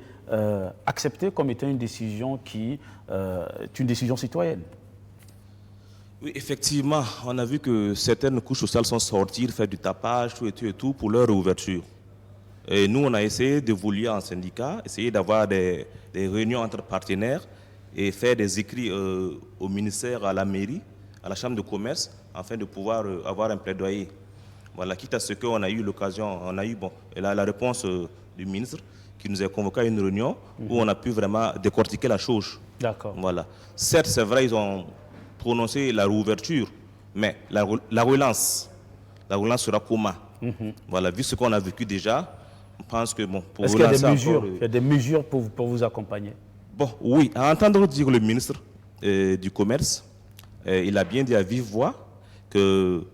S1: acceptée comme étant une décision qui est une décision citoyenne?
S5: Oui, effectivement, on a vu que certaines couches sociales sont sorties, faire du tapage, tout et tout pour leur ouverture. Et nous, on a essayé d'évoluer en syndicat, essayer d'avoir des réunions entre partenaires et faire des écrits au ministère, à la mairie, à la chambre de commerce, afin de pouvoir avoir un plaidoyer. Voilà, quitte à ce qu'on a eu l'occasion, on a eu la réponse du ministre qui nous a convoqué à une réunion où on a pu vraiment décortiquer la chose.
S1: D'accord.
S5: Voilà. Certes, c'est vrai, ils ont prononcé la réouverture, mais la relance sera comment? Voilà, vu ce qu'on a vécu déjà, on pense que pour
S1: est-ce qu'il y a des mesures, il y a des mesures pour vous accompagner?
S5: Bon, oui, à entendre dire le ministre du Commerce, il a bien dit à vive voix que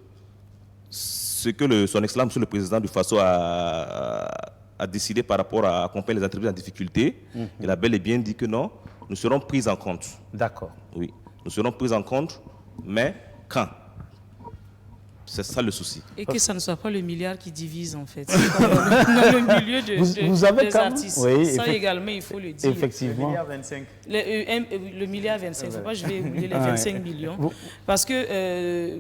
S5: ce que son Excellence, Monsieur le Président du Faso a décidé par rapport à accompagner les entreprises en difficulté, il a bel et bien dit que non, nous serons pris en compte.
S1: D'accord.
S5: Oui, nous serons pris en compte, mais quand? C'est ça le souci.
S4: Et que ça ne soit pas le milliard qui divise, en fait. Dans le milieu
S1: vous avez
S4: des artistes.
S1: Oui,
S4: ça également, il faut le dire.
S1: Effectivement.
S13: Le milliard 25.
S4: Le milliard 25. Il ne faut pas que je vais oublier les 25 millions. Parce que,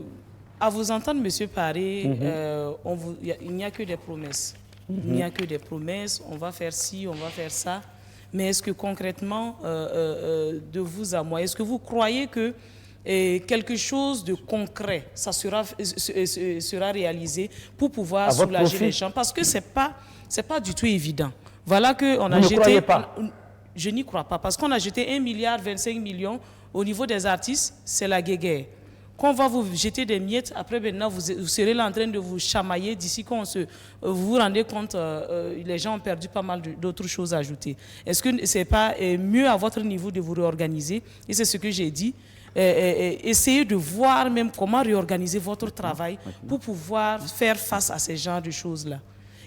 S4: à vous entendre, M. Paré, il n'y a que des promesses. Il n'y a que des promesses. On va faire ci, on va faire ça. Mais est-ce que concrètement, de vous à moi, est-ce que vous croyez que quelque chose de concret, ça sera réalisé pour pouvoir soulager les gens? Parce que c'est pas du tout évident. Voilà qu'on a jeté...
S1: Vous ne croyez pas?
S4: Je n'y crois pas. Parce qu'on a jeté 1,25 milliard au niveau des artistes, c'est la guéguerre. Quand on va vous jeter des miettes, après maintenant, vous serez là en train de vous chamailler. D'ici quand vous vous rendez compte, les gens ont perdu pas mal d'autres choses à ajouter. Est-ce que ce n'est pas mieux à votre niveau de vous réorganiser? Et c'est ce que j'ai dit. Essayez de voir même comment réorganiser votre travail pour pouvoir faire face à ces genres de choses-là.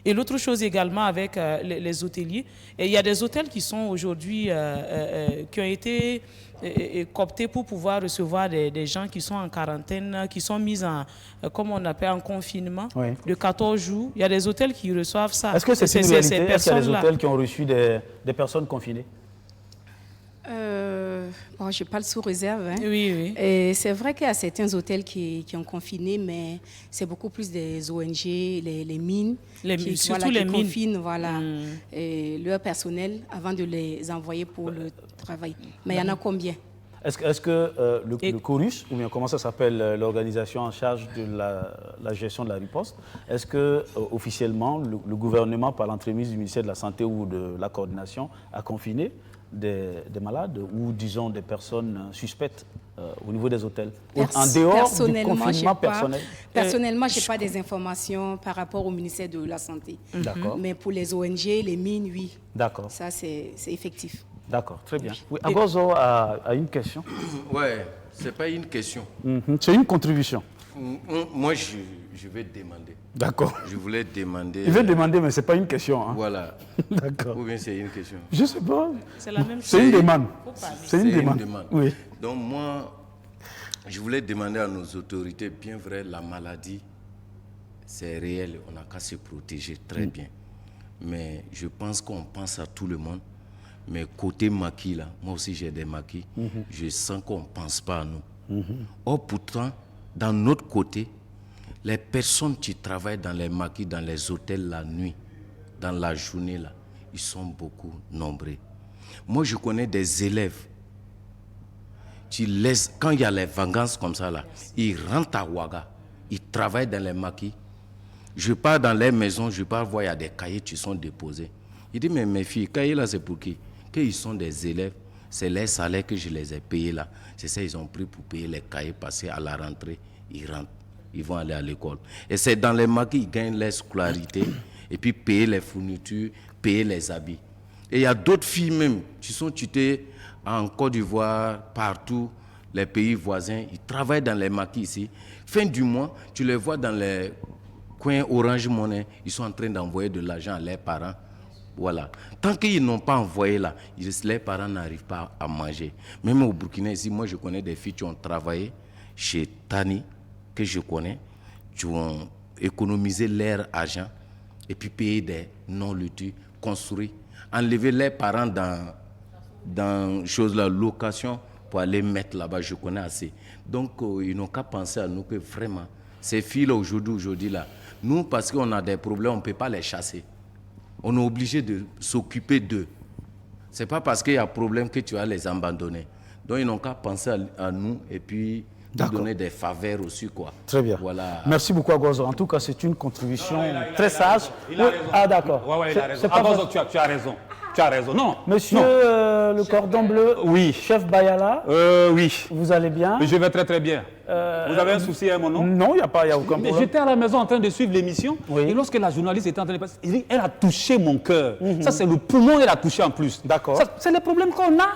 S4: Et l'autre chose également avec les hôteliers, il y a des hôtels qui sont aujourd'hui, qui ont été cooptés pour pouvoir recevoir des gens qui sont en quarantaine, qui sont mis en, comme on appelle, en confinement de 14 jours. Il y a des hôtels qui reçoivent ça.
S1: Est-ce que c'est une réalité? Est-ce qu'il y a des hôtels qui ont reçu des personnes confinées?
S3: Bon, je parle sous réserve. Hein.
S4: Oui.
S3: C'est vrai qu'il y a certains hôtels qui ont confiné, mais c'est beaucoup plus des ONG, les mines,
S4: surtout les mines,
S3: confinent leur personnel avant de les envoyer pour le travail. Mais il y en a combien?
S1: Est-ce que le CORUS, ou bien comment ça s'appelle, l'organisation en charge de la gestion de la riposte, est-ce que officiellement le gouvernement, par l'entremise du ministère de la Santé ou de la coordination, a confiné des malades ou disons des personnes suspectes au niveau des hôtels, en dehors du confinement personnel?
S3: Personnellement, je n'ai pas des informations par rapport au ministère de la Santé.
S1: D'accord.
S3: Mais pour les ONG, les mines, oui.
S1: D'accord.
S3: Ça, c'est effectif.
S1: D'accord, très bien. Oui, Agozo a une question.
S9: Ouais, c'est pas une question.
S1: C'est une contribution.
S9: Moi, je vais demander.
S1: D'accord.
S9: Je voulais demander...
S1: Il veut demander, mais ce n'est pas une question. Hein.
S9: Voilà.
S1: D'accord.
S9: Ou bien c'est une question?
S1: Je ne sais pas.
S4: C'est la même chose.
S1: C'est une demande.
S9: C'est une demande.
S1: Oui.
S9: Donc moi, je voulais demander à nos autorités, bien vrai, la maladie, c'est réel, on n'a qu'à se protéger très bien. Mais je pense qu'on pense à tout le monde. Mais côté maquis, là, moi aussi j'ai des maquis, je sens qu'on ne pense pas à nous. Or pourtant, dans notre côté, les personnes qui travaillent dans les maquis, dans les hôtels la nuit, dans la journée, là, ils sont beaucoup nombreux. Moi, je connais des élèves qui laissent, quand il y a les vacances comme ça, là, ils rentrent à Ouaga, ils travaillent dans les maquis. Je pars dans les maisons, je pars voir, il y a des cahiers qui sont déposés. Il dit, mais mes filles, cahiers là, c'est pour qui? Qu'ils sont des élèves, c'est les salaires que je les ai payés là. C'est ça, ils ont pris pour payer les cahiers, passer à la rentrée, ils rentrent. Ils vont aller à l'école. Et c'est dans les maquis qu'ils gagnent leur scolarité, et puis payer les fournitures, payer les habits. Et il y a d'autres filles même qui sont tutées en Côte d'Ivoire, partout, les pays voisins. Ils travaillent dans les maquis ici. Fin du mois, tu les vois dans les coins Orange Money, ils sont en train d'envoyer de l'argent à leurs parents. Voilà. Tant qu'ils n'ont pas envoyé là, les parents n'arrivent pas à manger. Même au Burkina ici, moi je connais des filles qui ont travaillé chez Tani, que je connais, qui ont économisé leur argent et puis payé des non-lutus, construit, enlever leurs parents dans chose la location pour aller mettre là-bas, je connais assez. Donc ils n'ont qu'à penser à nous que vraiment, ces filles-là aujourd'hui là, nous parce qu'on a des problèmes, on ne peut pas les chasser. On est obligé de s'occuper d'eux. Ce n'est pas parce qu'il y a un problème que tu vas les abandonner. Donc ils n'ont qu'à penser à nous et puis pour donner des faveurs aussi, quoi.
S1: Très bien.
S9: Voilà.
S1: Merci beaucoup, Agozo. En tout cas, c'est une contribution très sage.
S18: Il a raison.
S1: Ah, d'accord.
S18: Oui, il a raison. Agozo, tu as raison. Tu as raison. Non.
S1: Monsieur le cordon bleu,
S18: oui.
S1: Chef Bayala,
S18: oui.
S1: Vous allez bien?
S18: Je vais très très bien. Vous avez un souci à mon nom?
S1: Non, il n'y a aucun problème.
S18: J'étais à la maison en train de suivre l'émission et lorsque la journaliste était en train de passer, elle a touché mon cœur. Ça, c'est le poumon, elle a touché en plus.
S1: D'accord.
S18: C'est le problème qu'on a.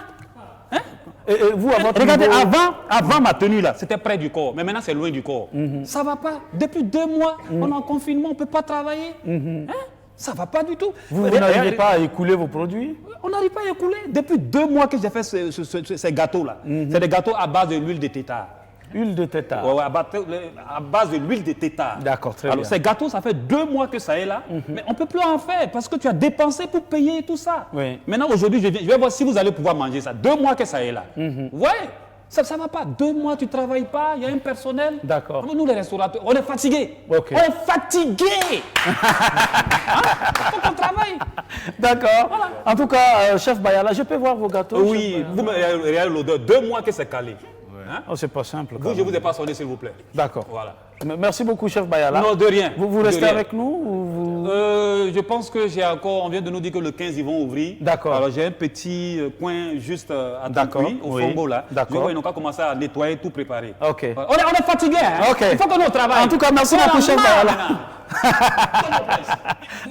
S18: Hein?
S1: Et vous, à votre
S18: regardez,
S1: niveau...
S18: avant ma tenue là, c'était près du corps, mais maintenant c'est loin du corps. Ça va pas. Depuis 2 mois, on est en confinement, on ne peut pas travailler. Hein? Ça va pas du tout.
S1: Vous n'arrivez pas à écouler vos produits?
S18: On n'arrive pas à écouler. Depuis 2 mois que j'ai fait ces gâteaux-là. C'est des gâteaux à base de l'huile de tétard.
S1: Huile de tétard?
S18: Oui, à base de l'huile de tétard.
S1: D'accord, très bien.
S18: Alors, ces gâteaux, ça fait 2 mois que ça est là, mais on ne peut plus en faire parce que tu as dépensé pour payer tout ça.
S1: Oui.
S18: Maintenant, aujourd'hui, je vais voir si vous allez pouvoir manger ça. 2 mois que ça est là. Ouais. Ça ne va pas. 2 mois, tu ne travailles pas, il y a un personnel.
S1: D'accord.
S18: Nous, les restaurateurs, on est fatigués.
S1: Okay.
S18: On est fatigués. Il faut qu'on travaille.
S1: D'accord. Voilà. En tout cas, Chef Bayala, je peux voir vos gâteaux?
S18: Oui, vous regardez l'odeur. 2 mois que c'est calé.
S1: Hein? Oh, c'est pas simple.
S18: Vous, je ne vous ai pas sonné, s'il vous plaît.
S1: D'accord.
S18: Voilà.
S1: Merci beaucoup, Chef Bayala.
S18: Non, de rien.
S1: Vous restez avec nous ou vous...
S18: Je pense que j'ai encore... On vient de nous dire que le 15, ils vont ouvrir.
S1: D'accord.
S18: Alors, j'ai un petit coin juste à Tankoui, au Fongo, là.
S1: D'accord.
S18: Je vois, ils n'ont pas commencé à nettoyer, tout préparer.
S1: OK.
S18: On est fatigués, hein?
S1: OK.
S18: Il faut qu'on ait au travail.
S1: En tout cas, merci beaucoup, Chef Bayala.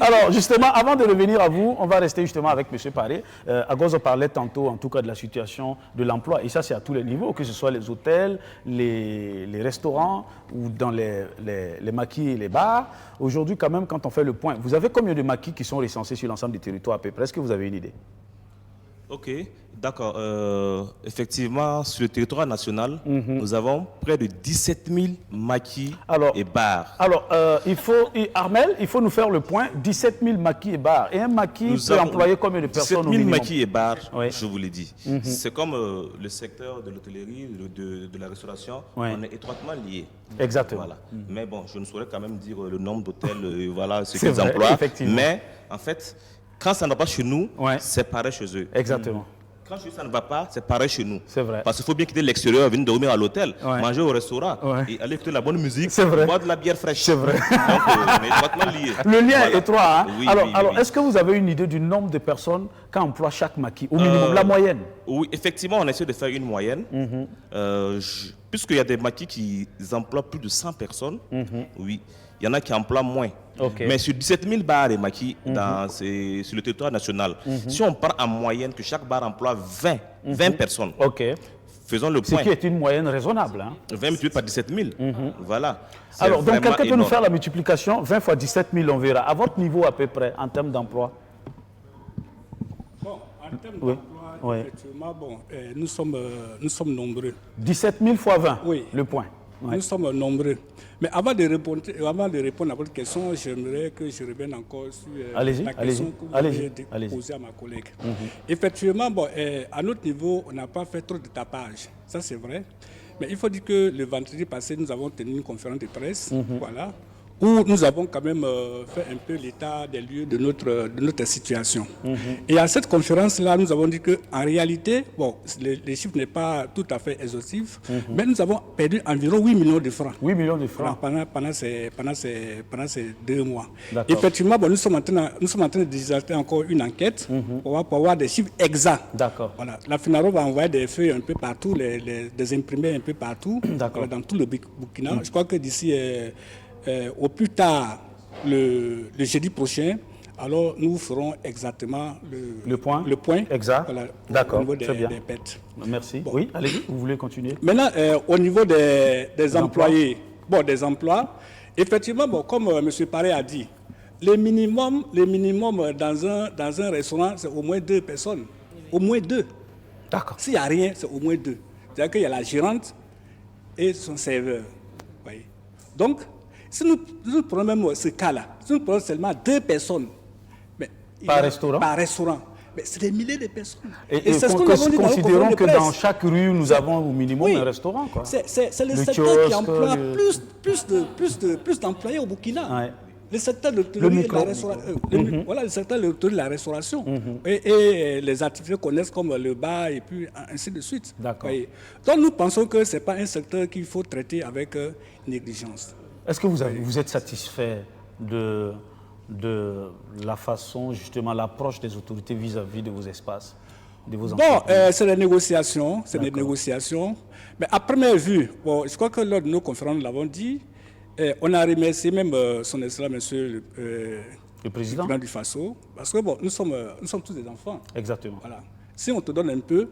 S1: Alors, justement, avant de revenir à vous, on va rester justement avec M. Paré. Agozo parlait tantôt, en tout cas, de la situation de l'emploi. Et ça, c'est à tous les niveaux, que ce soit les hôtels, les restaurants ou dans les maquis et les bars. Aujourd'hui, quand même, quand on fait le point, vous avez combien de maquis qui sont recensés sur l'ensemble du territoire à peu près? Est-ce que vous avez une idée?
S5: Ok, d'accord. Effectivement, sur le territoire national, nous avons près de 17 000 maquis et bars.
S1: Alors, Armel, il faut nous faire le point. 17 000 maquis et bars. Et un maquis peut employer combien de personnes
S5: 17 000
S1: au minimum?
S5: maquis et bars, je vous l'ai dit. C'est comme le secteur de l'hôtellerie, de la restauration, on est étroitement liés.
S1: Exactement.
S5: Voilà. Mais bon, je ne saurais quand même dire le nombre d'hôtels, voilà, ce qu'ils emploient. Mais en fait, quand ça ne va pas chez nous, c'est pareil chez eux.
S1: Exactement.
S5: Quand ça ne va pas, c'est pareil chez nous.
S1: C'est vrai.
S5: Parce qu'il faut bien quitter l'extérieur, venir dormir à l'hôtel, manger au restaurant et aller écouter la bonne musique, boire de la bière fraîche.
S1: C'est vrai.
S5: Donc, on est étroitement liés.
S1: Le lien est étroit. Hein?
S5: Oui,
S1: alors est-ce que vous avez une idée du nombre de personnes qu'emploie chaque maquis, au minimum, la moyenne?
S5: Oui, effectivement, on essaie de faire une moyenne. Puisqu'il y a des maquis qui emploient plus de 100 personnes, oui. Il y en a qui emploient moins. Mais sur 17 000 bars et maquis sur le territoire national, si on part en moyenne que chaque bar emploie 20 personnes, faisons le point.
S1: Ce qui est une moyenne raisonnable. Hein?
S5: 20 multiplié par 17 000. Voilà.
S1: Alors, donc quelqu'un peut nous faire la multiplication, 20 fois 17 000, on verra. À votre niveau à peu près, en termes d'emploi?
S2: Bon, en termes d'emploi, effectivement, bon, nous sommes nombreux.
S1: 17 000 fois 20, le point.
S2: Nous sommes nombreux. Mais avant de répondre à votre question, j'aimerais que je revienne encore sur la question que vous avez posée à ma collègue. Effectivement, bon, à notre niveau, on n'a pas fait trop de tapage. Ça, c'est vrai. Mais il faut dire que le vendredi passé, nous avons tenu une conférence de presse, voilà, où nous avons quand même fait un peu l'état des lieux de notre situation. Et à cette conférence-là, nous avons dit qu'en réalité, bon, les chiffres n'est pas tout à fait exhaustif, mais nous avons perdu environ 8 millions de francs.
S1: 8 millions de francs
S2: pendant ces 2 mois. Effectivement, bon, nous sommes en train de diserter encore une enquête pour avoir des chiffres exacts.
S1: D'accord.
S2: Voilà. La FINARO va envoyer des feuilles un peu partout, des imprimés un peu partout, dans tout le Burkina. Je crois que d'ici... au plus tard, le jeudi prochain, alors nous ferons exactement le point
S1: exact.
S2: Voilà,
S1: d'accord,
S2: au niveau
S1: très bien.
S2: des pertes.
S1: Merci. Bon. Oui, allez-y, vous voulez continuer?
S2: Maintenant, au niveau des employés, des emplois, effectivement, comme M. Paré a dit, les minimums dans un restaurant, c'est au moins 2 personnes. Au moins 2.
S1: D'accord.
S2: S'il n'y a rien, c'est au moins 2. C'est-à-dire qu'il y a la gérante et son serveur. Voyez. Donc, si nous prenons même ce cas-là, si nous prenons seulement 2 personnes
S1: par restaurant,
S2: mais c'est des milliers de personnes.
S1: Et c'est ce que nous avons dit. Considérons que dans chaque rue, nous avons au minimum un restaurant.
S2: C'est le secteur qui emploie plus d'employés au Burkina. Le secteur de l'hôtellerie et de la restauration. Voilà, le secteur de l'hôtellerie et de la restauration. Et les activités connaissent comme le bar et puis ainsi de suite.
S1: D'accord.
S2: Donc nous pensons que ce n'est pas un secteur qu'il faut traiter avec négligence.
S1: Est-ce que vous êtes satisfait de la façon, justement, l'approche des autorités vis-à-vis de vos espaces, de vos entreprises?
S2: C'est des négociations, Mais à première vue, je crois que lors de nos conférences, nous l'avons dit, on a remercié même son excellence, monsieur
S1: le président
S2: du Faso, parce que nous sommes tous des enfants.
S1: Exactement.
S2: Voilà. Si on te donne un peu,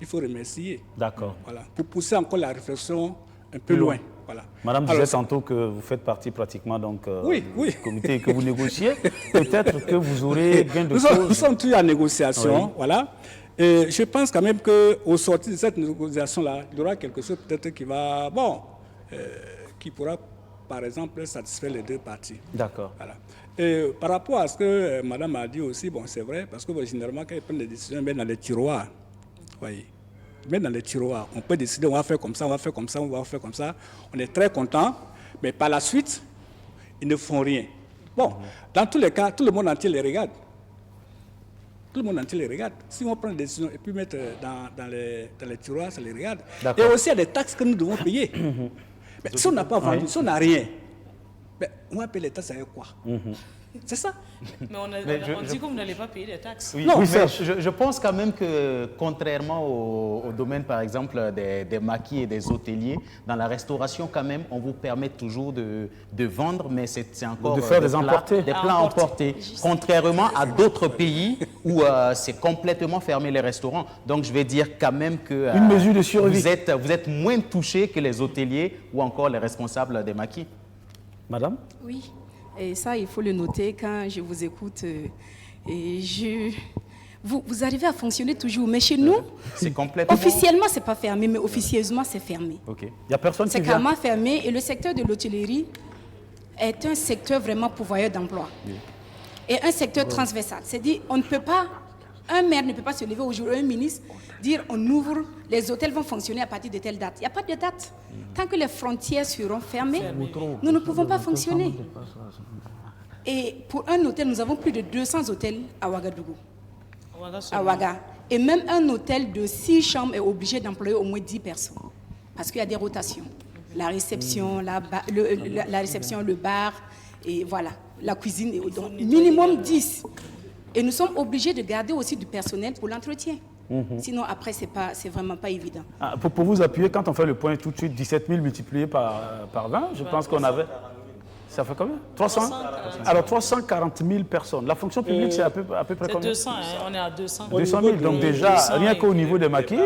S2: il faut remercier.
S1: D'accord.
S2: Voilà. Pour pousser encore la réflexion un peu loin. Voilà.
S1: Madame disait tantôt que vous faites partie pratiquement du comité et que vous négociez. Peut-être que vous aurez gain de cause.
S2: Nous sommes tous en négociation. Voilà. Et je pense quand même qu'au sortir de cette négociation-là, il y aura quelque chose peut-être qui va, qui pourra, par exemple, satisfaire les deux parties.
S1: D'accord.
S2: Voilà. Et par rapport à ce que madame a dit aussi, c'est vrai, parce que généralement, quand ils prennent des décisions, ils mettent dans les tiroirs. Voyez. Ils mettent dans les tiroirs. On peut décider, on va faire comme ça, on va faire comme ça, on va faire comme ça. On est très content, mais par la suite, ils ne font rien. Dans tous les cas, tout le monde entier les regarde. Tout le monde entier les regarde. Si on prend des décisions et puis mettre dans les tiroirs, ça les regarde. Et aussi, il y a des taxes que nous devons payer. Mais si on n'a pas vendu, si on n'a rien, on va payer les taxes avec quoi? C'est ça.
S4: Mais on dit que vous n'allez pas payer les taxes.
S6: Oui, mais je pense quand même que, contrairement au domaine, par exemple, des maquis et des hôteliers, dans la restauration, quand même, on vous permet toujours de vendre, mais c'est encore
S1: de faire des
S6: plats emportés. Contrairement à d'autres pays où c'est complètement fermé les restaurants. Donc, je vais dire quand même que
S1: une mesure de survie.
S6: Vous êtes moins touchés que les hôteliers ou encore les responsables des maquis.
S1: Madame?
S3: Oui. Et ça, il faut le noter quand je vous écoute. Vous arrivez à fonctionner toujours. Mais chez nous, officiellement, ce n'est pas fermé, mais officieusement, c'est fermé.
S1: Il n'y a personne qui vient.
S3: C'est carrément fermé. Et le secteur de l'hôtellerie est un secteur vraiment pourvoyeur d'emploi. Et un secteur transversal. C'est-à-dire, on ne peut pas, un maire ne peut pas se lever aujourd'hui, un ministre, dire on ouvre, les hôtels vont fonctionner à partir de telle date. Il n'y a pas de date. Tant que les frontières seront fermées, nous ne pouvons pas fonctionner. Et pour un hôtel, nous avons plus de 200 hôtels à Ouagadougou. À Ouaga. Et même un hôtel de 6 chambres est obligé d'employer au moins 10 personnes. Parce qu'il y a des rotations. La réception, la réception, le bar, et voilà, la cuisine. Donc, minimum 10. Et nous sommes obligés de garder aussi du personnel pour l'entretien. Sinon, après, c'est vraiment pas évident.
S1: Pour vous appuyer, quand on fait le point tout de suite, 17 000 multiplié par 20, je pense qu'on avait... Ça fait combien? 300. Alors, 340 000 personnes. La fonction publique, c'est à peu près combien?
S4: C'est 200, on est à 200.
S1: 200 000, donc déjà, rien qu'au niveau des maquis.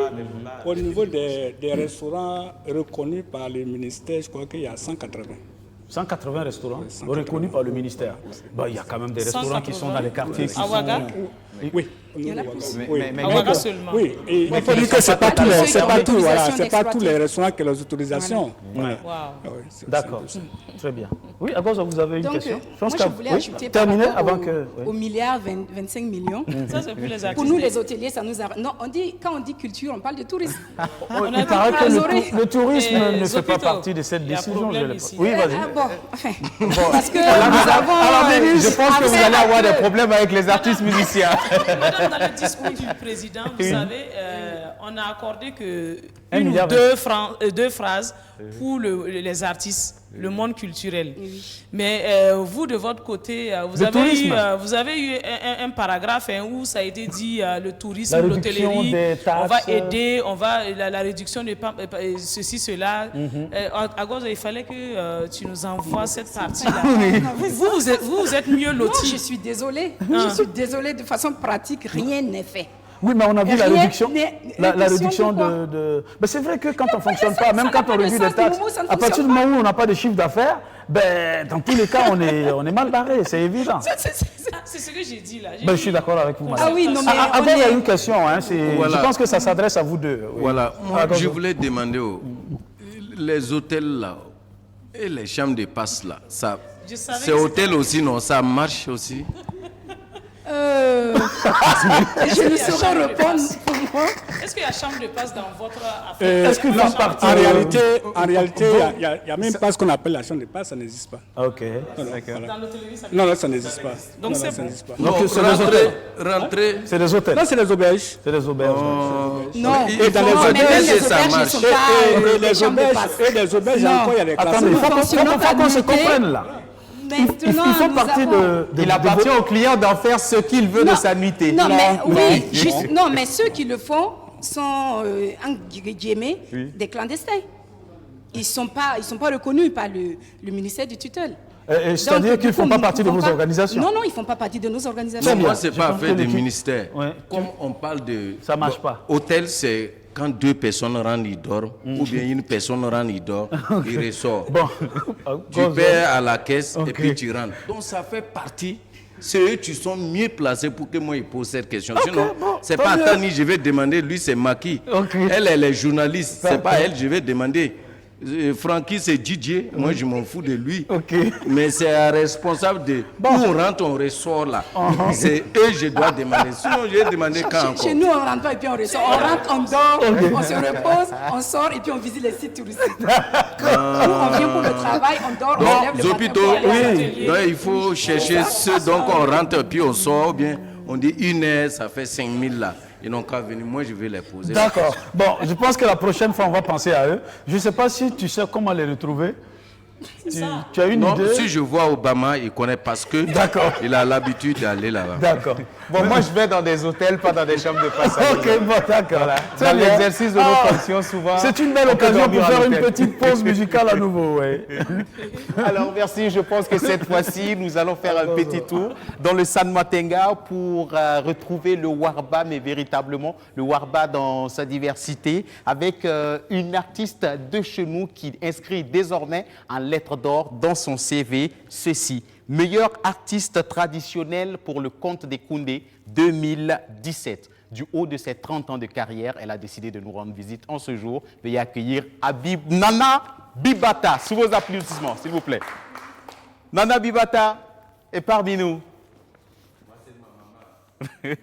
S2: Au niveau des restaurants reconnus par le ministère, je crois qu'il y a 180.
S1: 180 restaurants reconnus par le ministère. Il y a quand même des restaurants qui sont dans les quartiers.
S4: À Ouaga?
S2: Oui.
S3: Il y en a plus.
S4: À Ouaga seulement.
S2: Oui, et il faut dire que ce n'est pas tous les restaurants qui ont les autorisations.
S4: Voilà.
S1: D'accord, très bien. Oui, à cause vous avez une question.
S3: Moi, je voulais ajouter
S1: terminer avant que...
S3: Au milliard 25 millions.
S4: Ça, c'est pour les artistes.
S3: Pour nous, les hôteliers, ça nous a... Non, quand on dit culture, on parle de tourisme.
S1: Il paraît que le tourisme ne fait pas partie de cette décision. Oui, vas-y.
S3: Parce que nous avons...
S6: Alors, je pense que vous allez avoir des problèmes avec les artistes musiciens.
S4: Madame, dans le discours du président, vous savez, on a accordé que une ou deux phrases pour les artistes, le monde culturel. Mais vous, de votre côté, vous avez eu un paragraphe où ça a été dit le tourisme, l'hôtellerie, on va aider, la réduction de ceci, cela. À gauche, il fallait que tu nous envoies cette partie-là. Vous êtes mieux lotis.
S3: Je suis désolée. Je suis désolée. De façon pratique, rien n'est fait.
S1: Oui, mais on a vu la réduction, la réduction de... Mais c'est vrai que quand on ne fonctionne pas, même quand on réduit les taxes, à partir du moment où on n'a pas de chiffre d'affaires, dans tous les cas, on est mal barré, c'est évident.
S4: C'est ce que j'ai dit là.
S1: Je suis d'accord avec vous, madame.
S3: Ah oui, non, mais
S1: avant, il y a une question, je pense que ça s'adresse à vous deux. Oui.
S9: Voilà, moi, je voulais demander les hôtels là et les chambres de passe là, ces hôtels aussi, non, ça marche aussi?
S3: Je ne saurais répondre pour moi.
S4: Est-ce qu'il y a chambre de passe dans votre affaire?
S2: Est-ce qu'il va partir? En réalité, il n'y a même pas ce qu'on appelle la chambre de passe, ça n'existe pas.
S1: Ok.
S2: Dans l'hôtellerie, ça n'existe pas.
S4: Donc c'est
S2: bon.
S1: Donc c'est des hôtels.
S9: Rentrer.
S1: C'est des hôtels.
S2: Non, c'est des auberges.
S1: C'est des auberges.
S3: Non.
S2: Et dans les auberges,
S9: ça marche.
S2: Et les auberges, encore, il y a les classes.
S1: Attendez, il faut qu'on se comprenne là. Il faut partir de...
S6: Il appartient au client d'en faire ce qu'il veut de sa nuitée.
S3: Non, mais ceux qui le font sont, en guillemets, des clandestins. Ils ne sont pas reconnus par le ministère du tutelle.
S1: C'est-à-dire qu'ils ne font pas partie de vos organisations?
S3: Non, ils ne font pas partie de nos organisations.
S9: Non, moi, ce n'est pas affaire des ministères. Comme on parle de...
S1: Ça ne marche pas.
S9: Hôtel, c'est... Quand 2 personnes rentrent, ils dorment, ou bien une personne rentre, il dort, il ressort. Bon. Tu paies à la caisse et puis tu rentres. Donc ça fait partie. C'est eux qui sont mieux placés pour que moi il pose cette question. Sinon, c'est pas Tani, je vais demander, lui c'est Maki. Elle est journaliste, c'est pas elle, je vais demander. Francky c'est Didier, moi je m'en fous de lui. Mais c'est un responsable de où on rentre, on ressort là. C'est eux je dois demander. Sinon je vais demander quand encore.
S3: Chez nous on rentre pas et puis on ressort. On rentre, on dort, on se repose, on sort et puis on visite les sites touristiques. Nous on vient pour le travail, on dort, on lève le matin.
S9: Donc il faut chercher ceux donc on rentre puis on sort bien. On dit 1 heure, ça fait 5 000 là. Ils n'ont qu'à venir, moi je vais les poser.
S1: D'accord. Bon, je pense que la prochaine fois, on va penser à eux. Je ne sais pas si tu sais comment les retrouver. Tu as une idée?
S9: Si je vois Obama, il connaît parce que il a l'habitude d'aller là-bas.
S1: D'accord.
S6: Bon, moi je vais dans des hôtels, pas dans des chambres de passage.
S1: Ok, bon, d'accord.
S6: Voilà. Dans l'exercice de nos fonctions, souvent.
S1: C'est une belle occasion pour faire une petite pause musicale à nouveau.
S6: Alors, merci. Je pense que cette fois-ci, nous allons faire un petit tour dans le San Matenga pour retrouver le Warba, mais véritablement le Warba dans sa diversité, avec une artiste de chez nous qui inscrit désormais en lettres d'or dans son CV ceci: meilleur artiste traditionnel pour le conte des Koundé 2017. Du haut de ses 30 ans de carrière, elle a décidé de nous rendre visite en ce jour. Veuillez accueillir Nana Bibata, sous vos applaudissements, s'il vous plaît. Nana Bibata est parmi nous. Moi, c'est ma maman.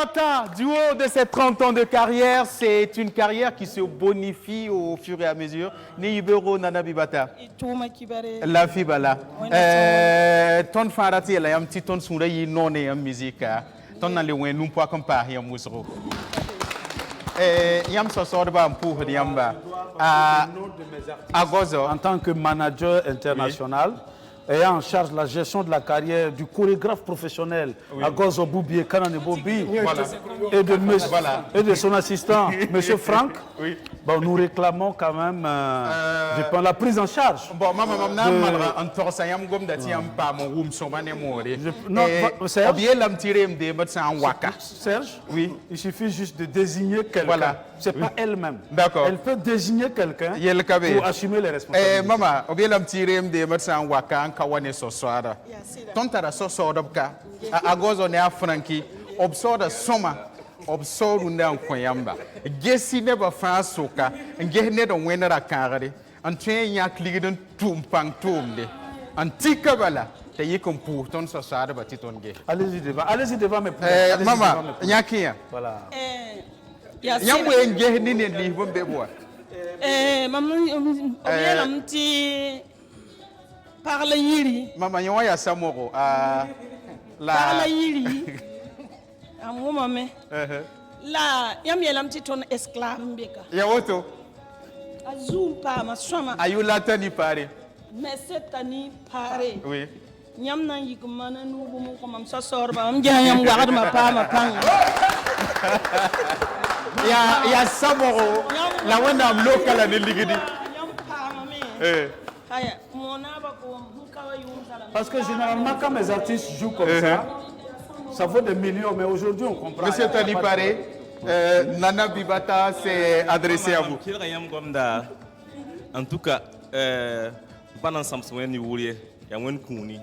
S6: Bibata, du haut de ses 30 ans de carrière, c'est une carrière qui se bonifie au fur et à mesure. Nibero Nana Bibata. La Fibala. Ton farati la yam titon sura yi none yam musique. Ton na le wen numpo akampa yam musro. Yam so sorba pour yamba.
S1: Agozo, en tant que manager international, ayant en charge la gestion de la carrière du chorégraphe professionnel Agozo Boubié Kanane Bobi et de son assistant, M. Franck, bon, nous réclamons quand même je pense, la prise en charge.
S6: Bon, maman,
S1: Serge, oui, il suffit juste de désigner quelqu'un. Voilà. C'est pas elle-même.
S6: D'accord.
S1: Elle peut désigner quelqu'un pour assumer les responsabilités.
S6: Maman, obielam tirem de médecin waka kawane soswara. Tontara sosodobka. Agozo ne afranki. Obsoda soma. Obsodu ne ankoyamba. Gesi ne ba fansoka. Ngehne do wenera kangare. Antwe yak ligden tumpang tumde. Antika bala. Te yikom pour ton soswara batitonge.
S1: Allez-y devant mes
S6: maman, nyakia.
S1: Voilà.
S6: Yamwe ngehne ne livon beboa.
S19: Maman, ti parle yiri.
S6: Maman, yon ya samoro.
S19: Parle yiri. Amu mame. La, yam yelam ti ton esclave mbeka.
S6: Ya woto.
S19: Azul pa maswama.
S6: Ayu latani pare.
S19: Mais cette année pare.
S6: Oui.
S19: Nyam na yikumana nu bumu ko mam sosorba am jayam wagad ma pa ma pang.
S6: Ya samoro. La wanda am local ne ligidi.
S1: Parce que généralement, quand mes artistes jouent comme ça vaut des millions, mais aujourd'hui on comprend.
S6: Monsieur Tani Paré, Nana Bibata s'est adressé à vous.
S5: En tout cas, pendant Samson, il y a un kouni.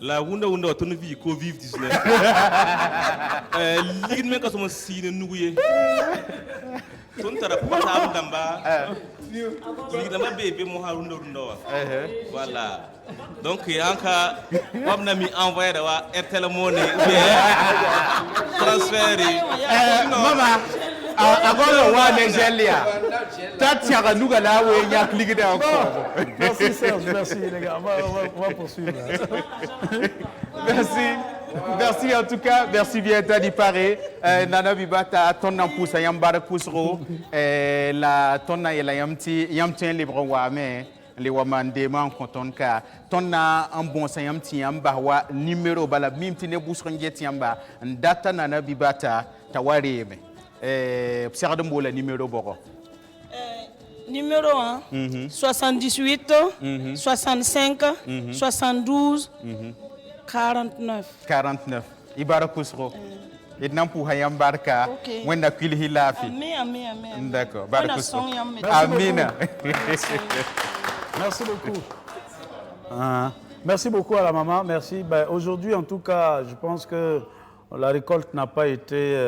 S5: La wunda autonomie vie Covid-19. L'idée que son signe noué. Ton tarapouta damba. L'idée bébé moha runda. Voilà. Donc il y a encore comme n'a mis envoyé d'avoir Airtel Money transféré.
S6: Maman, avant le roi Nigeria, Tatiara Nougala ou il y a cliqué encore.
S1: Merci Serge, merci les gars. On va poursuivre.
S6: Merci en tout cas, merci bien Tani Paré. Nana Bibata, ton ampousse, Yambara Kousro, la tonna et la yamtien libre wame. Les wamandemans konton ka tonna un bon sayam tiamba wa numéro bala mimtine busranget yamba data Nana Bibata tawareme psardembo le numéro boro
S19: numéro 1 78 65 72 49
S6: Ibarakusro Idnampu hayambarka wenda kwili hilafi
S19: amen
S6: d'accord barakusro amina.
S1: Merci beaucoup. Merci beaucoup à la maman. Merci. Aujourd'hui, en tout cas, je pense que la récolte n'a pas été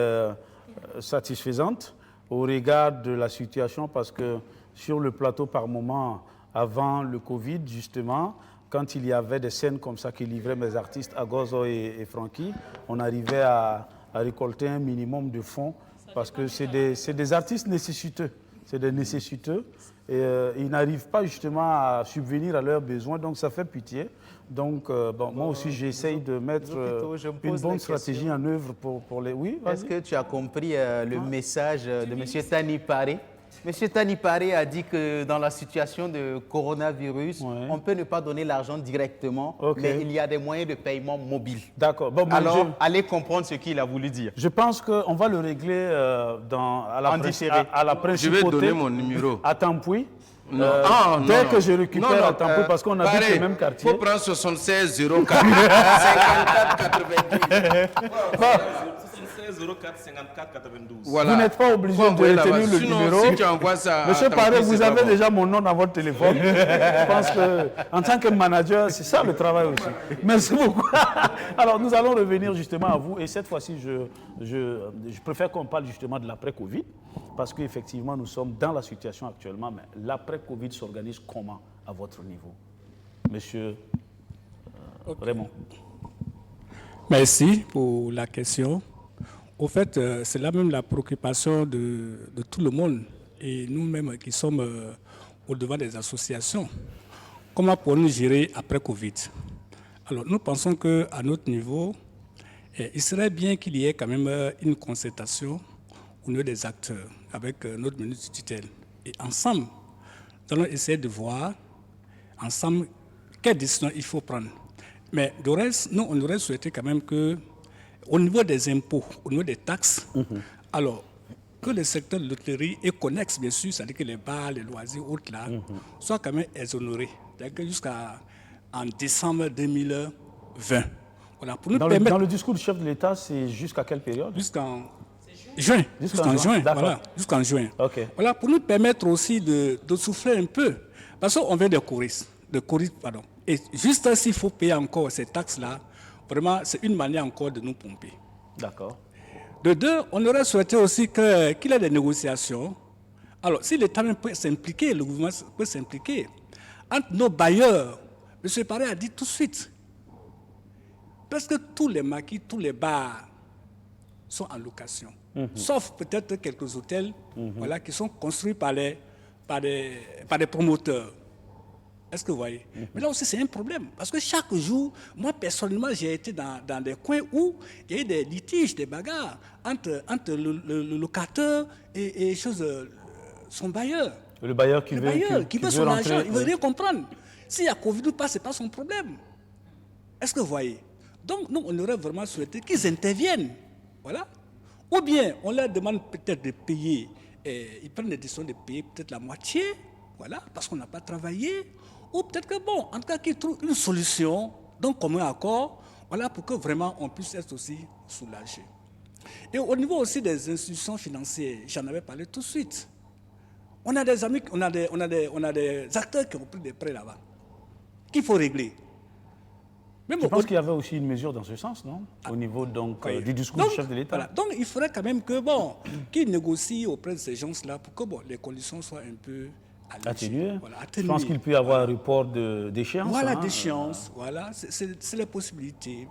S1: satisfaisante au regard de la situation parce que sur le plateau, par moment, avant le Covid, justement, quand il y avait des scènes comme ça qui livraient mes artistes, Agozo et Francky, on arrivait à récolter un minimum de fonds parce que c'est des artistes nécessiteux. C'est des nécessiteux. Et ils n'arrivent pas justement à subvenir à leurs besoins, donc ça fait pitié. Donc moi aussi j'essaye de mettre une bonne stratégie en œuvre pour les... Oui,
S6: est-ce que tu as compris le message de M. Tani Paré? M. Tani Paré a dit que dans la situation de coronavirus, on peut ne pas donner l'argent directement, mais il y a des moyens de paiement mobiles.
S1: D'accord.
S6: Alors, allez comprendre ce qu'il a voulu dire.
S1: Je pense qu'on va le régler à la principauté.
S9: Je vais donner mon numéro.
S1: À Tampoui.
S9: Dès
S1: que je récupère à Tampoui, parce qu'on habite le même quartier.
S9: Il faut prendre 76 04 54 90.
S5: 04 54 92.
S1: Voilà. Vous n'êtes pas obligé de retenir le numéro.
S9: Si tu envoies ça
S1: Monsieur Paré, vous avez déjà mon nom dans votre téléphone. Je pense qu'en tant que manager, c'est ça le travail aussi. Merci beaucoup. Alors, nous allons revenir justement à vous. Et cette fois-ci, je préfère qu'on parle justement de l'après-Covid. Parce qu'effectivement, nous sommes dans la situation actuellement. Mais l'après-Covid s'organise comment à votre niveau? Monsieur Raymond.
S2: Merci pour la question. Au fait, c'est là même la préoccupation de tout le monde et nous-mêmes qui sommes au-devant des associations. Comment pourrons-nous gérer après Covid? Alors, nous pensons qu'à notre niveau, il serait bien qu'il y ait quand même une concertation au niveau des acteurs avec notre ministre de tutelle. Et ensemble, nous allons essayer de voir ensemble quelles décisions il faut prendre. Mais de reste, nous, on aurait souhaité quand même que, au niveau des impôts, au niveau des taxes, alors que le secteur de l'hôtellerie et connexe, bien sûr, c'est-à-dire que les bars, les loisirs, autres là, soient quand même exonérés. C'est-à-dire que jusqu'en décembre 2020. Voilà, pour nous
S1: dans le discours du chef de l'État, c'est jusqu'à quelle période?
S2: Jusqu'en juin. Jusqu'en juin, voilà. Jusqu'en juin.
S1: Okay.
S2: Voilà, pour nous permettre aussi de souffler un peu. Parce qu'on vient de Corée. Et juste s'il faut payer encore ces taxes-là, vraiment, c'est une manière encore de nous pomper.
S1: D'accord.
S2: De deux, on aurait souhaité aussi qu'il y ait des négociations. Alors, si l'État peut s'impliquer, le gouvernement peut s'impliquer, entre nos bailleurs, M. Paré a dit tout de suite, presque tous les maquis, tous les bars sont en location. Sauf peut-être quelques hôtels voilà, qui sont construits par des promoteurs. Est-ce que vous voyez? Mais là aussi, c'est un problème. Parce que chaque jour, moi, personnellement, j'ai été dans des coins où il y a eu des litiges, des bagarres entre le locateur et son bailleur.
S1: Le bailleur qui
S2: veut son argent, il ne veut rien comprendre. S'il y a Covid ou pas, ce n'est pas son problème. Est-ce que vous voyez? Donc, nous, on aurait vraiment souhaité qu'ils interviennent. Voilà. Ou bien, on leur demande peut-être de payer, ils prennent la décision de payer peut-être la moitié, voilà, parce qu'on n'a pas travaillé. Ou peut-être que, bon, en tout cas, qu'ils trouvent une solution, donc commun accord, voilà, pour que vraiment on puisse être aussi soulagé. Et au niveau aussi des institutions financières, j'en avais parlé tout de suite. On a des amis, on a des acteurs qui ont pris des prêts là-bas, qu'il faut régler.
S1: Je pense qu'il y avait aussi une mesure dans ce sens, non? Au niveau donc, du discours du chef de l'État.
S2: Voilà. Donc il faudrait quand même que, bon, qu'ils négocient auprès de ces gens-là pour que, bon, les conditions soient un peu
S1: atténuées.
S2: Voilà,
S1: je pense qu'il peut y avoir un report d'échéance.
S2: Voilà, d'échéance, voilà, c'est les possibilités.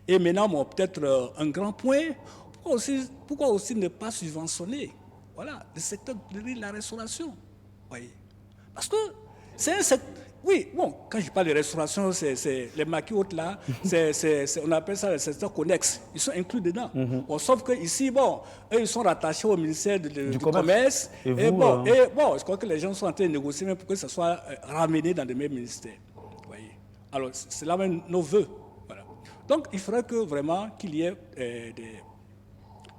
S2: Et maintenant, bon, peut-être un grand point, pourquoi aussi ne pas subventionner, voilà, le secteur de la restauration, voyez. Parce que c'est un secteur. Oui, bon, quand je parle de restauration, c'est les maquis autres là, on appelle ça le secteur connexe. Ils sont inclus dedans. Bon, sauf qu'ici, bon, eux, ils sont rattachés au ministère du Commerce. Et bon, je crois que les gens sont en train de négocier même pour que ça soit ramené dans le même ministère. Voyez. Alors, c'est là même nos voeux. Voilà. Donc, il faudrait que vraiment qu'il y ait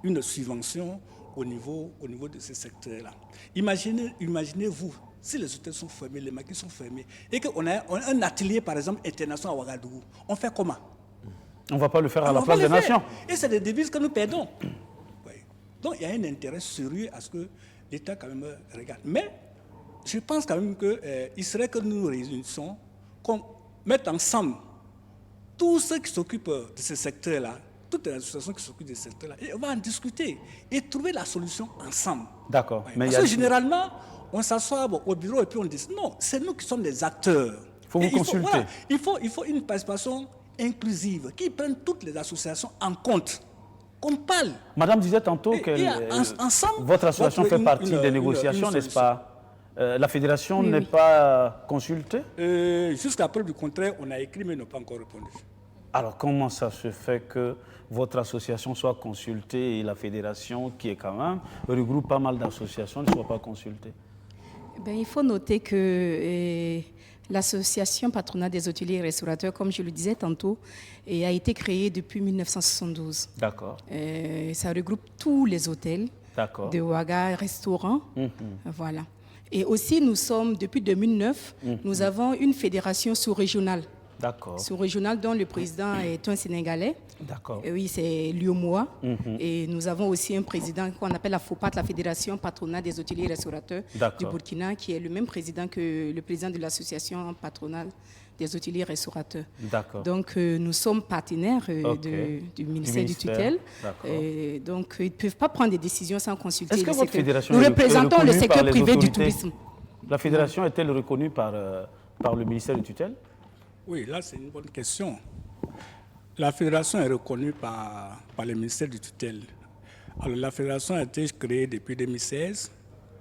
S2: une subvention au niveau de ce secteur-là. Imaginez-vous, si les hôtels sont fermés, les maquis sont fermés, et qu'on a un atelier, par exemple, international à Ouagadougou, on fait comment?
S1: On ne va pas le faire à la place des nations.
S2: Et c'est des devises que nous perdons. Oui. Donc il y a un intérêt sérieux à ce que l'État quand même regarde. Mais je pense quand même qu'il serait que nous nous réunissons, qu'on mette ensemble tous ceux qui s'occupent de ce secteur-là, toutes les associations qui s'occupent de ce secteur-là, et on va en discuter et trouver la solution ensemble.
S1: D'accord.
S2: Oui. Parce que généralement, on s'assoit au bureau et puis on dit non, c'est nous qui sommes les acteurs.
S1: Il faut vous consulter.
S2: Voilà, il faut une participation inclusive qui prenne toutes les associations en compte. Qu'on parle.
S1: Madame disait tantôt que votre association fait partie des négociations, n'est-ce pas? La fédération n'est pas consultée?
S2: Jusqu'à preuve du contraire, on a écrit mais ils n'ont pas encore répondu.
S1: Alors comment ça se fait que votre association soit consultée et la fédération, qui est quand même regroupe pas mal d'associations, ne soit pas consultée?
S3: Il faut noter que l'association patronale des hôteliers et restaurateurs, comme je le disais tantôt, a été créée depuis 1972.
S1: D'accord.
S3: Ça regroupe tous les hôtels de Ouaga, restaurants. Voilà. Et aussi, nous sommes, depuis 2009, nous avons une fédération sous-régionale.
S1: D'accord.
S3: Sous-régionale dont le président est un Sénégalais.
S1: D'accord.
S3: Oui, c'est Liomoa. Et nous avons aussi un président qu'on appelle la FOPAT, la Fédération patronale des hôteliers et restaurateurs du Burkina, qui est le même président que le président de l'association patronale des hôteliers et restaurateurs.
S1: D'accord.
S3: Donc, nous sommes partenaires du ministère du tutelle. Donc, ils ne peuvent pas prendre des décisions sans consulter
S1: le secteur. Fédération
S3: nous représentons le secteur privé du tourisme.
S1: La fédération est-elle reconnue par le ministère du tutelle?
S2: Oui, là, c'est une bonne question. La fédération est reconnue par le ministère du tutelle. Alors, la fédération a été créée depuis 2016.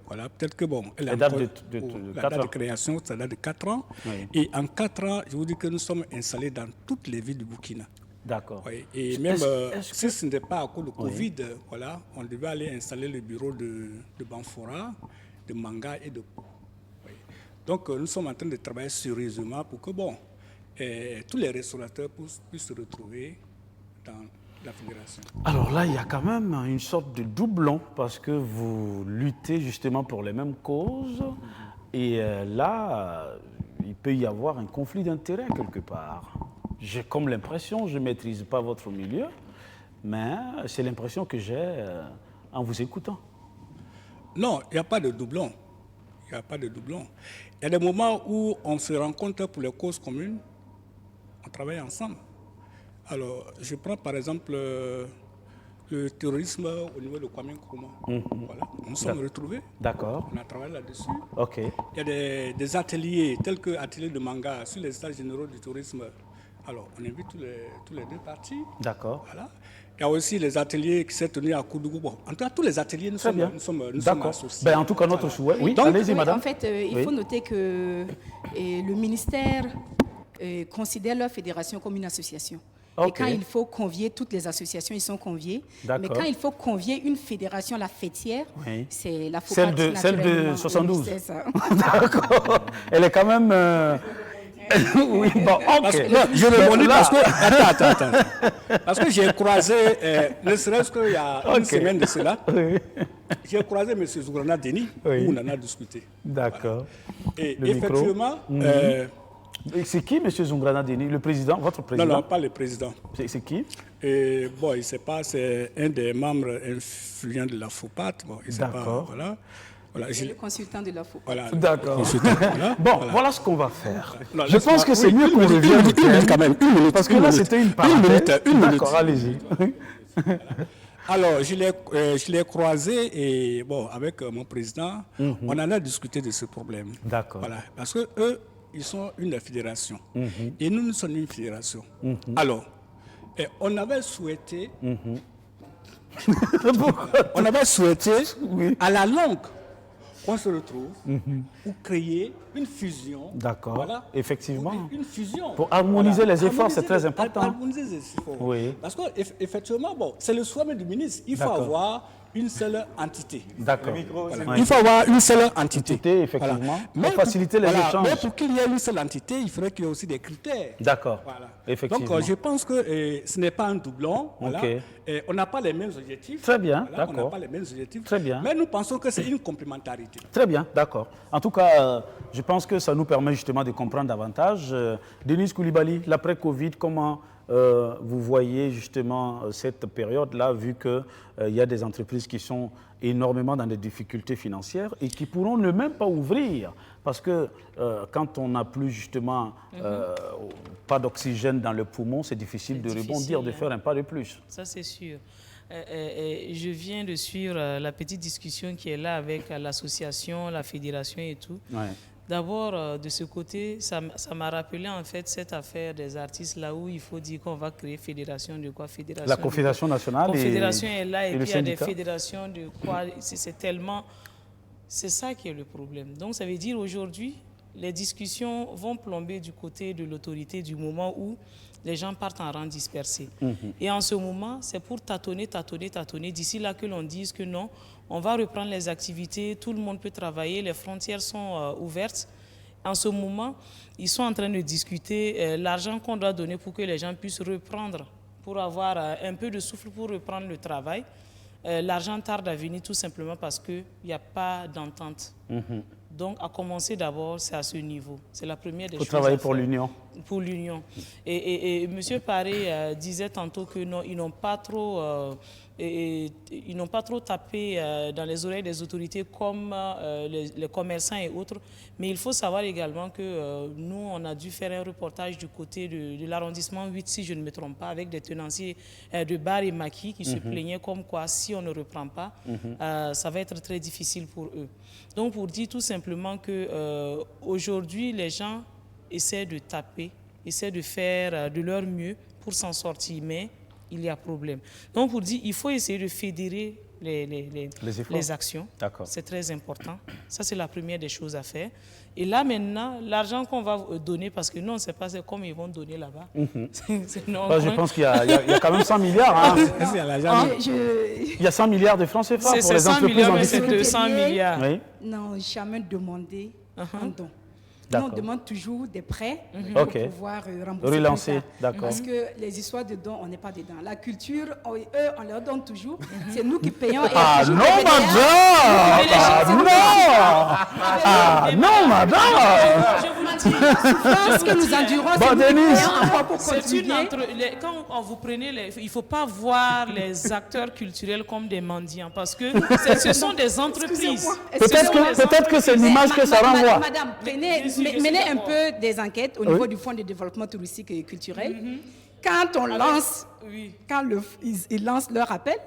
S2: Voilà, peut-être que bon,
S1: la date
S2: de création, ça date de 4 ans. Oui. Et en 4 ans, je vous dis que nous sommes installés dans toutes les villes du Burkina.
S1: D'accord.
S2: Oui. Et même si ce n'était pas à cause du Covid, voilà, on devait aller installer le bureau de Banfora, de Manga et de Pau. Oui. Donc, nous sommes en train de travailler sérieusement pour que bon, tous les restaurateurs puissent se retrouver dans la fédération.
S1: Alors là, il y a quand même une sorte de doublon parce que vous luttez justement pour les mêmes causes et là, il peut y avoir un conflit d'intérêts quelque part. J'ai comme l'impression, je ne maîtrise pas votre milieu, mais c'est l'impression que j'ai en vous écoutant.
S2: Non, il n'y a pas de doublon. Il n'y a pas de doublon. Il y a des moments où on se rencontre pour les causes communes, on travaille ensemble. Alors, je prends par exemple le terrorisme au niveau de Kwame Nkrumah. Voilà. Nous sommes retrouvés.
S1: D'accord.
S2: On a travaillé là-dessus.
S1: OK.
S2: Il y a des ateliers, tels que l'atelier de Manga, sur les états généraux du tourisme. Alors, on invite tous les deux parties.
S1: D'accord.
S2: Voilà. Il y a aussi les ateliers qui s'est tenu à Koudougou. Bon, en tout cas, tous les ateliers, nous sommes associés.
S1: Ben, en tout cas, notre souhait. Oui, allez-y, madame.
S3: En fait, il faut noter que le ministère considère leur fédération comme une association. Okay. Et quand il faut convier toutes les associations, ils sont conviés. Mais quand il faut convier une fédération, la fêtière, c'est la FOPAT.
S1: Celle de 72. Oui, c'est ça. D'accord. Elle est quand même... oui, bon, ok.
S2: Je rebondis parce que... Attends. Parce que j'ai croisé, ne serait-ce qu'il y a une semaine de cela, j'ai croisé M. Zoungrana Denis, où on en a discuté.
S1: D'accord.
S2: Voilà. Et effectivement...
S1: C'est qui, M. Zoungrana Denis, le président, votre président?
S2: Non, pas le président.
S1: C'est qui?
S2: Bon, il ne sait pas, c'est un des membres influents de la FOPAT. Bon,
S1: d'accord.
S2: Voilà.
S3: Le consultant de la FOPAT.
S1: Voilà. D'accord. Bon, voilà ce qu'on va faire. Je pense que c'est mieux qu'on revienne.
S2: Une minute quand même, une minute.
S1: Parce que là, c'était une parenthèse.
S2: Une minute.
S1: D'accord, allez-y.
S2: Alors, je l'ai croisé et bon, avec mon président, on en a discuté de ce problème.
S1: D'accord.
S2: Voilà. Parce que eux, ils sont une fédération. Et nous sommes une fédération. Alors, on avait souhaité... on avait souhaité, à la longue, qu'on se retrouve pour créer une fusion.
S1: D'accord, voilà. Effectivement.
S2: Une fusion.
S1: Pour harmoniser les efforts, c'est très important.
S2: Harmoniser les efforts.
S1: Oui.
S2: Parce qu'effectivement, bon, c'est le souhait du ministre. Il faut avoir une seule entité.
S1: D'accord.
S2: Voilà. Il faut avoir une seule entité.
S1: Effectivement. Pour faciliter les échanges.
S2: Mais pour qu'il y ait une seule entité, il faudrait qu'il y ait aussi des critères.
S1: D'accord.
S2: Voilà.
S1: Effectivement.
S2: Donc, je pense que ce n'est pas un doublon. Voilà. Et on n'a pas les mêmes objectifs.
S1: Très bien,
S2: voilà.
S1: d'accord.
S2: On n'a pas les mêmes objectifs.
S1: Très bien.
S2: Mais nous pensons que c'est une complémentarité.
S1: Très bien, d'accord. En tout cas, je pense que ça nous permet justement de comprendre davantage. Denis Koulibaly, l'après-Covid, comment vous voyez justement cette période-là, vu qu'il y a des entreprises qui sont énormément dans des difficultés financières et qui pourront ne même pas ouvrir parce que quand on n'a plus justement pas d'oxygène dans le poumon, c'est difficile de rebondir, de faire un pas de plus.
S4: Ça, c'est sûr. Je viens de suivre la petite discussion qui est là avec l'association, la fédération et tout.
S1: Ouais.
S4: D'abord, de ce côté, ça m'a rappelé en fait cette affaire des artistes là où il faut dire qu'on va créer fédération de quoi? Fédération
S1: la Confédération nationale.
S4: La Confédération est là et puis il y a des
S1: syndicats.
S4: fédérations de quoi? C'est tellement... C'est ça qui est le problème. Donc ça veut dire aujourd'hui, les discussions vont plomber du côté de l'autorité du moment où les gens partent en rang dispersé. Et en ce moment, c'est pour tâtonner. D'ici là que l'on dise que non, on va reprendre les activités, tout le monde peut travailler, les frontières sont ouvertes. En ce moment, ils sont en train de discuter l'argent qu'on doit donner pour que les gens puissent reprendre, pour avoir un peu de souffle pour reprendre le travail. L'argent tarde à venir tout simplement parce qu'il n'y a pas d'entente. Donc, à commencer d'abord, c'est à ce niveau. C'est la première des choses.
S1: Pour travailler pour l'Union.
S4: Pour l'Union. Et M. Paré disait tantôt que non, ils n'ont pas trop tapé dans les oreilles des autorités comme les commerçants et autres. Mais il faut savoir également que nous, on a dû faire un reportage du côté de l'arrondissement 8, si je ne me trompe pas, avec des tenanciers de bar et maquis qui se plaignaient comme quoi, si on ne reprend pas, ça va être très difficile pour eux. Donc, pour dire tout simplement qu'aujourd'hui, les gens essaient de taper, essaient de faire de leur mieux pour s'en sortir, mais il y a problème. Donc, pour dire, il faut essayer de fédérer les actions. C'est très important. Ça, c'est la première des choses à faire. Et là, maintenant, l'argent qu'on va donner, parce que nous, on ne sait pas comment ils vont donner là-bas.
S1: Je pense qu'il y a quand même 100 milliards. Hein. Il y a 100 milliards de francs CFA pour les entreprises en difficulté.
S4: C'est 200 milliards.
S3: Oui. Non, jamais demandé un don. On demande toujours des prêts pour pouvoir rembourser.
S1: Relancer, d'accord.
S3: Parce que les histoires de dons, on n'est pas dedans. La culture, eux, on leur donne toujours. C'est nous qui payons.
S1: Ah non, madame! Non, madame!
S3: Je vous le dis. Parce que nous endurons, c'est nous qui payons encore pour continuer.
S4: Quand vous prenez, il ne faut pas voir les acteurs culturels comme des mendiants, parce que ce sont des entreprises.
S1: Peut-être que c'est l'image que ça renvoie.
S3: Madame, menez un peu des enquêtes au niveau du Fonds de développement touristique et culturel. Quand on lance, ils lancent leur appel,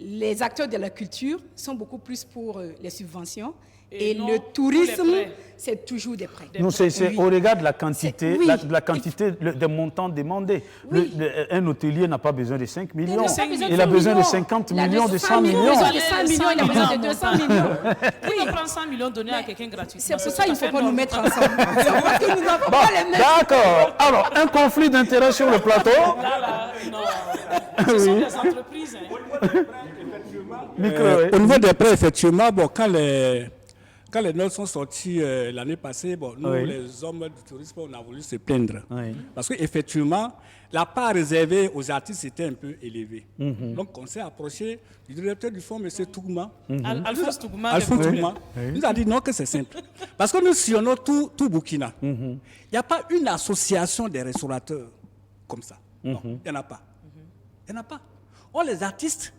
S3: les acteurs de la culture sont beaucoup plus pour les subventions. Et le tourisme, c'est toujours des prêts.
S1: Non, c'est au regard de la quantité, des montants demandés. Un hôtelier n'a pas besoin de 5 millions. Il a besoin de 50 millions, de 100 millions.
S3: Il a besoin de 200 millions.
S4: On prend 100 millions donnés à quelqu'un gratuitement.
S3: C'est pour ça qu'il ne faut pas nous mettre ensemble. Parce que nous n'avons pas les mêmes.
S1: D'accord. Alors, un conflit d'intérêts sur le plateau.
S4: Non. Ce sont des entreprises.
S2: Au niveau des prêts, effectivement, quand les notes sont sorties l'année passée, nous, les hommes du tourisme, on a voulu se plaindre. Parce qu'effectivement, la part réservée aux artistes était un peu élevée. Donc, on s'est approché du directeur du fonds, M. Tougma.
S4: Alphonse Tougma.
S2: Il nous a dit non, que c'est simple. Parce que nous sillonnons tout Burkina. Il n'y a pas une association des restaurateurs comme ça. Non, il n'y en a pas. Il n'y en a pas. Les artistes,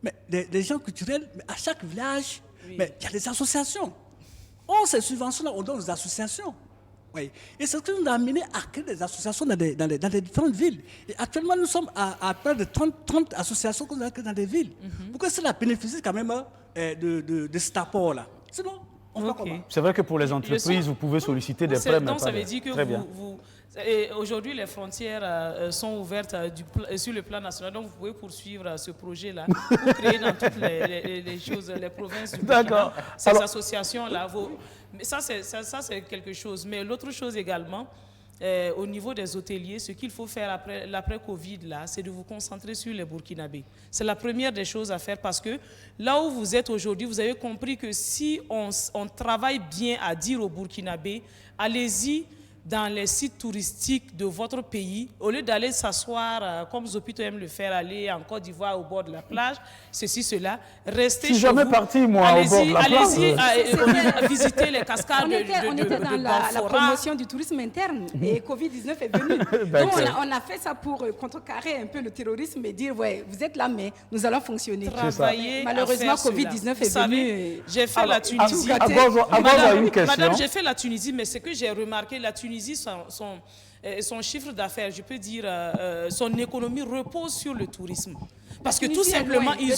S2: mais des gens culturels, mais à chaque village, mais il y a des associations. Ces subventions-là, on donne aux associations. Oui. Et c'est ce qui nous a amené à créer des associations dans des différentes villes. Et actuellement, nous sommes à près de 30 associations qu'on a créées dans des villes. Pourquoi cela bénéficie quand même de cet apport-là? Sinon, on va comment?
S1: C'est vrai que pour les entreprises, vous pouvez solliciter des prêts.
S4: Donc, ça veut dire que aujourd'hui, les frontières sont ouvertes sur le plan national. Donc, vous pouvez poursuivre ce projet-là pour créer dans toutes les choses, les provinces du Burkina, ces associations-là. Ça, c'est quelque chose. Mais l'autre chose également, au niveau des hôteliers, ce qu'il faut faire après l'après-Covid, c'est de vous concentrer sur les Burkinabés. C'est la première des choses à faire parce que là où vous êtes aujourd'hui, vous avez compris que si on travaille bien à dire aux Burkinabés, allez-y dans les sites touristiques de votre pays, au lieu d'aller s'asseoir, comme Zopito aime le faire, aller en Côte d'Ivoire au bord de la plage, ceci, cela, restez chez vous.
S1: Je suis jamais parti, moi, au bord de la plage.
S4: Allez-y visiter les cascades
S3: on était dans la promotion du tourisme interne et Covid-19 est venu. Donc, on a fait ça pour contrecarrer un peu le terrorisme et dire, vous êtes là, mais nous allons fonctionner. Malheureusement, Covid-19 est venu.
S4: J'ai fait la Tunisie. Madame, j'ai fait la Tunisie, mais ce que j'ai remarqué, la Tunisie, son chiffre d'affaires, je peux dire, son économie repose sur le tourisme. Parce que tout simplement, ils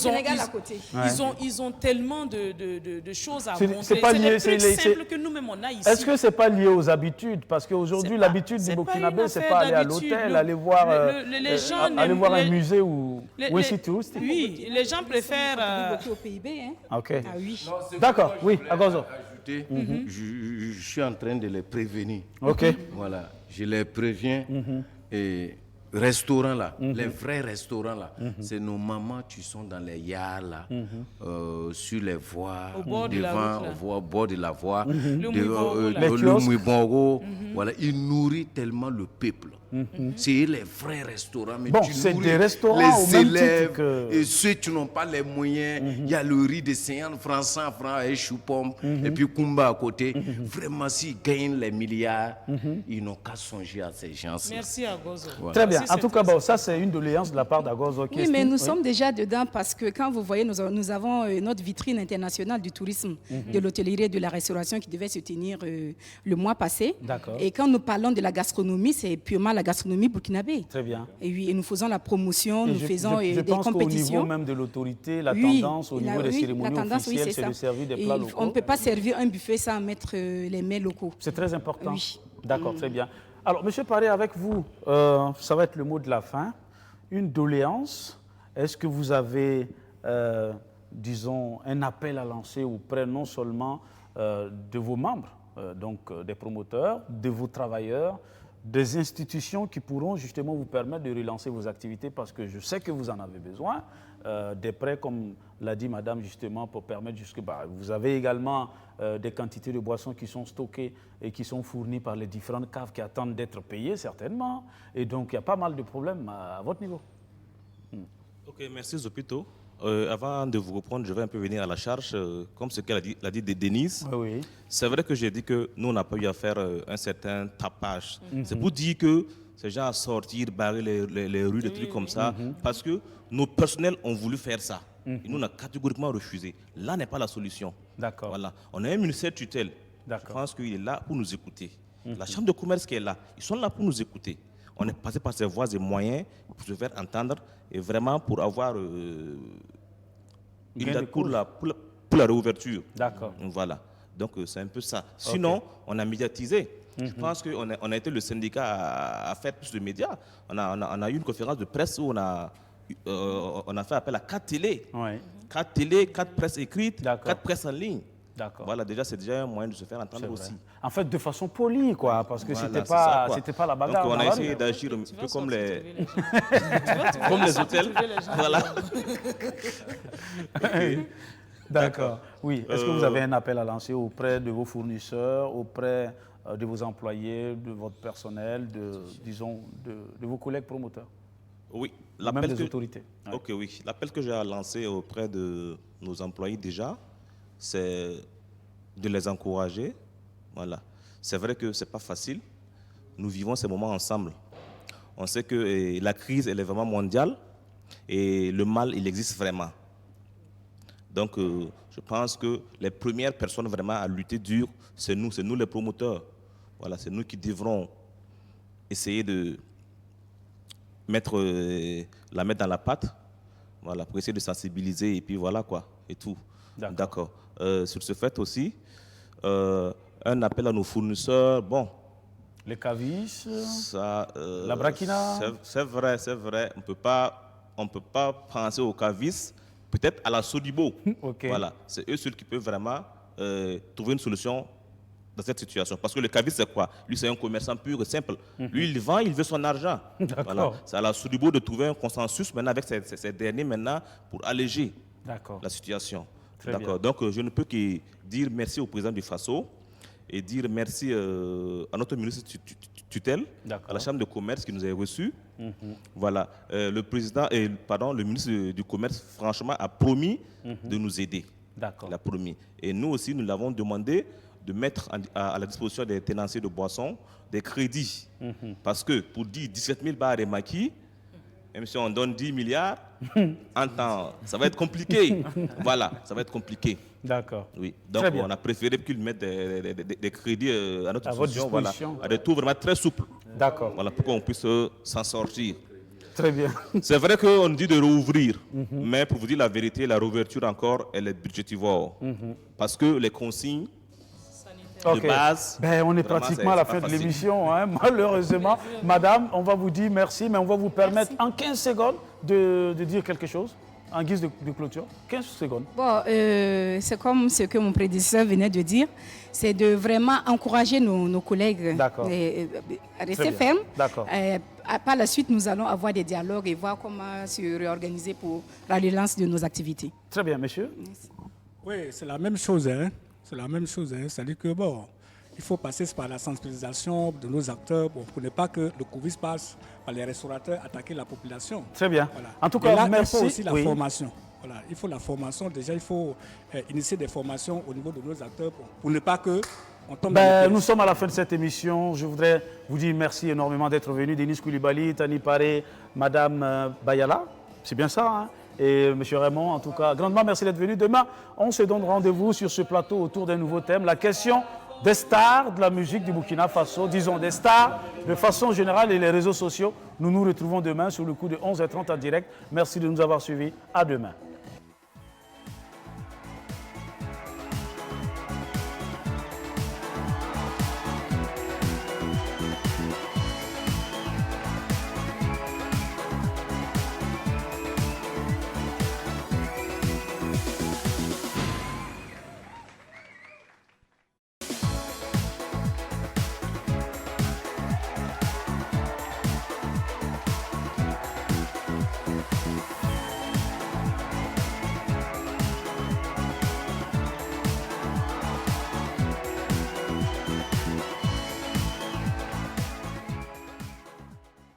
S4: ont tellement de choses à montrer. C'est les plus simples que nous-mêmes on a ici.
S1: Est-ce que ce n'est pas lié aux habitudes? Parce qu'aujourd'hui, l'habitude du Burkinabé, ce n'est pas aller à l'hôtel, aller voir un musée ou un site touristique.
S4: Oui, les gens préfèrent...
S3: beaucoup au PIB.
S1: OK. D'accord, oui, Agozo.
S9: Je suis en train de les prévenir.
S1: OK.
S9: Voilà, je les préviens. Et restaurants là, les vrais restaurants là, c'est nos mamans qui sont dans les yards là, sur les voies, au bord de la voie, le Mouibongo, voilà, ils nourrissent tellement le peuple. C'est les vrais restaurants. Mais
S1: c'est des restaurants
S9: les élèves et ceux qui n'ont pas les moyens. Il y a le riz de 50 francs, 100 francs et chou-pomme et puis Kumba à côté. Vraiment, s'ils gagnent les milliards, ils n'ont qu'à songer à ces gens.
S4: Merci Agozo.
S1: Voilà. Très bien. En tout cas, ça c'est une doléance de la part d'Agozo.
S3: Oui, mais nous sommes déjà dedans parce que quand vous voyez, nous avons notre vitrine internationale du tourisme, de l'hôtellerie et de la restauration qui devait se tenir le mois passé. Et quand nous parlons de la gastronomie, c'est purement la gastronomie burkinabé.
S1: Très bien.
S3: Et oui, et nous faisons la promotion, nous faisons des compétitions.
S1: Au niveau même de l'autorité, la tendance, au niveau des cérémonies officielles, c'est de servir des plats locaux.
S3: On ne peut pas servir un buffet sans mettre les mets locaux.
S1: C'est très important. Oui. D'accord, très bien. Alors, M. Paré, avec vous, ça va être le mot de la fin. Une doléance, est-ce que vous avez disons, un appel à lancer auprès non seulement de vos membres, donc des promoteurs, de vos travailleurs, des institutions qui pourront justement vous permettre de relancer vos activités parce que je sais que vous en avez besoin, des prêts comme l'a dit madame justement pour permettre vous avez également des quantités de boissons qui sont stockées et qui sont fournies par les différentes caves qui attendent d'être payées certainement et donc il y a pas mal de problèmes à votre niveau.
S5: Ok, merci Zopito. Avant de vous reprendre, je vais un peu venir à la charge, comme ce qu'elle a dit de Denise.
S1: Oui.
S5: C'est vrai que j'ai dit que nous, on n'a pas eu à faire un certain tapage. C'est pour dire que ces gens à sortir, barrer les rues, des trucs comme ça, parce que nos personnels ont voulu faire ça. Et nous, on a catégoriquement refusé. Là n'est pas la solution.
S1: D'accord.
S5: Voilà. On a un ministère tutelle. Je pense qu'il est là pour nous écouter. La chambre de commerce qui est là, ils sont là pour nous écouter. On est passé par ces voies et moyens pour se faire entendre et vraiment pour avoir une date pour la réouverture.
S1: D'accord.
S5: Voilà. Donc c'est un peu ça. Sinon, on a médiatisé. Je pense qu'on a été le syndicat à faire plus de médias. On a eu une conférence de presse où on a fait appel à 4 télés. 4 télés, 4 presses écrites, 4 presses en ligne. Voilà, déjà, c'est déjà un moyen de se faire entendre aussi.
S1: En fait, de façon polie, quoi, parce que
S5: voilà,
S1: c'était pas la bagarre.
S5: Donc, on a essayé d'agir un peu comme les hôtels. Voilà.
S1: D'accord. Oui. Est-ce que vous avez un appel à lancer auprès de vos fournisseurs, auprès de vos employés, de votre personnel, de vos collègues promoteurs?
S5: Oui.
S1: Même des autorités.
S5: Ok, oui. L'appel que j'ai lancé auprès de nos employés déjà, c'est de les encourager. Voilà. C'est vrai que ce n'est pas facile. Nous vivons ces moments ensemble. On sait que la crise, elle est vraiment mondiale et le mal, il existe vraiment. Donc, je pense que les premières personnes vraiment à lutter dur, c'est nous les promoteurs. Voilà, c'est nous qui devrons essayer de mettre la main dans la pâte, voilà, pour essayer de sensibiliser et puis voilà quoi, et tout. D'accord. Sur ce fait aussi, un appel à nos fournisseurs, bon.
S1: Les cavistes,
S5: la
S1: braquina.
S5: C'est vrai. On ne peut pas penser aux cavistes, peut-être à la Sodibo. Voilà, c'est eux ceux qui peuvent vraiment trouver une solution dans cette situation. Parce que le caviste, c'est quoi? Lui, c'est un commerçant pur et simple. Lui, il vend, il veut son argent. Voilà. C'est à la Sodibo de trouver un consensus maintenant avec ces derniers maintenant pour alléger la situation. D'accord. Donc, je ne peux que dire merci au président du FASO et dire merci à notre ministre tutelle, à la Chambre de commerce qui nous a reçus. Voilà. Le ministre du Commerce, franchement, a promis de nous aider. Il a promis. Et nous aussi, nous l'avons demandé de mettre à la disposition des tenanciers de boissons des crédits. Parce que pour dire 17 000 bars et maquis, même si on donne 10 milliards, en temps, ça va être compliqué. Voilà, ça va être compliqué.
S1: D'accord.
S5: Oui. Donc, on a préféré qu'ils mettent des crédits à notre disposition, voilà, à des taux vraiment très souples.
S1: D'accord.
S5: Voilà, pour qu'on puisse s'en sortir.
S1: Très bien.
S5: C'est vrai qu'on dit de rouvrir, mais pour vous dire la vérité, la réouverture encore, elle est budgétivore. Parce que les consignes de base...
S1: on est pratiquement à la fin de l'émission, hein, malheureusement. Madame, on va vous dire merci, mais on va vous permettre en 15 secondes de dire quelque chose, en guise de clôture. 15 secondes.
S3: Bon, c'est comme ce que mon prédécesseur venait de dire, c'est de vraiment encourager nos collègues à rester fermes.
S1: D'accord.
S3: Par la suite, nous allons avoir des dialogues et voir comment se réorganiser pour la relance de nos activités.
S1: Très bien, monsieur.
S3: Merci.
S2: Oui, c'est la même chose. C'est la même chose. C'est-à-dire que, bon, il faut passer par la sensibilisation de nos acteurs pour ne pas que le Covid passe par les restaurateurs attaquer la population.
S1: Très bien.
S2: Voilà.
S1: En tout cas,
S2: là,
S1: merci.
S2: Il faut aussi la formation. Voilà. Il faut la formation. Déjà, il faut initier des formations au niveau de nos acteurs pour ne pas que on tombe dans
S1: nous sommes à la fin de cette émission. Je voudrais vous dire merci énormément d'être venus. Denis Koulibaly, Tani Paré, Madame Bayala. C'est bien ça, hein? Et M. Raymond, en tout cas, grandement merci d'être venu. Demain, on se donne rendez-vous sur ce plateau autour d'un nouveau thème. La question des stars de la musique du Burkina Faso, disons des stars de façon générale et les réseaux sociaux. Nous nous retrouvons demain sur le coup de 11h30 en direct. Merci de nous avoir suivis. À demain.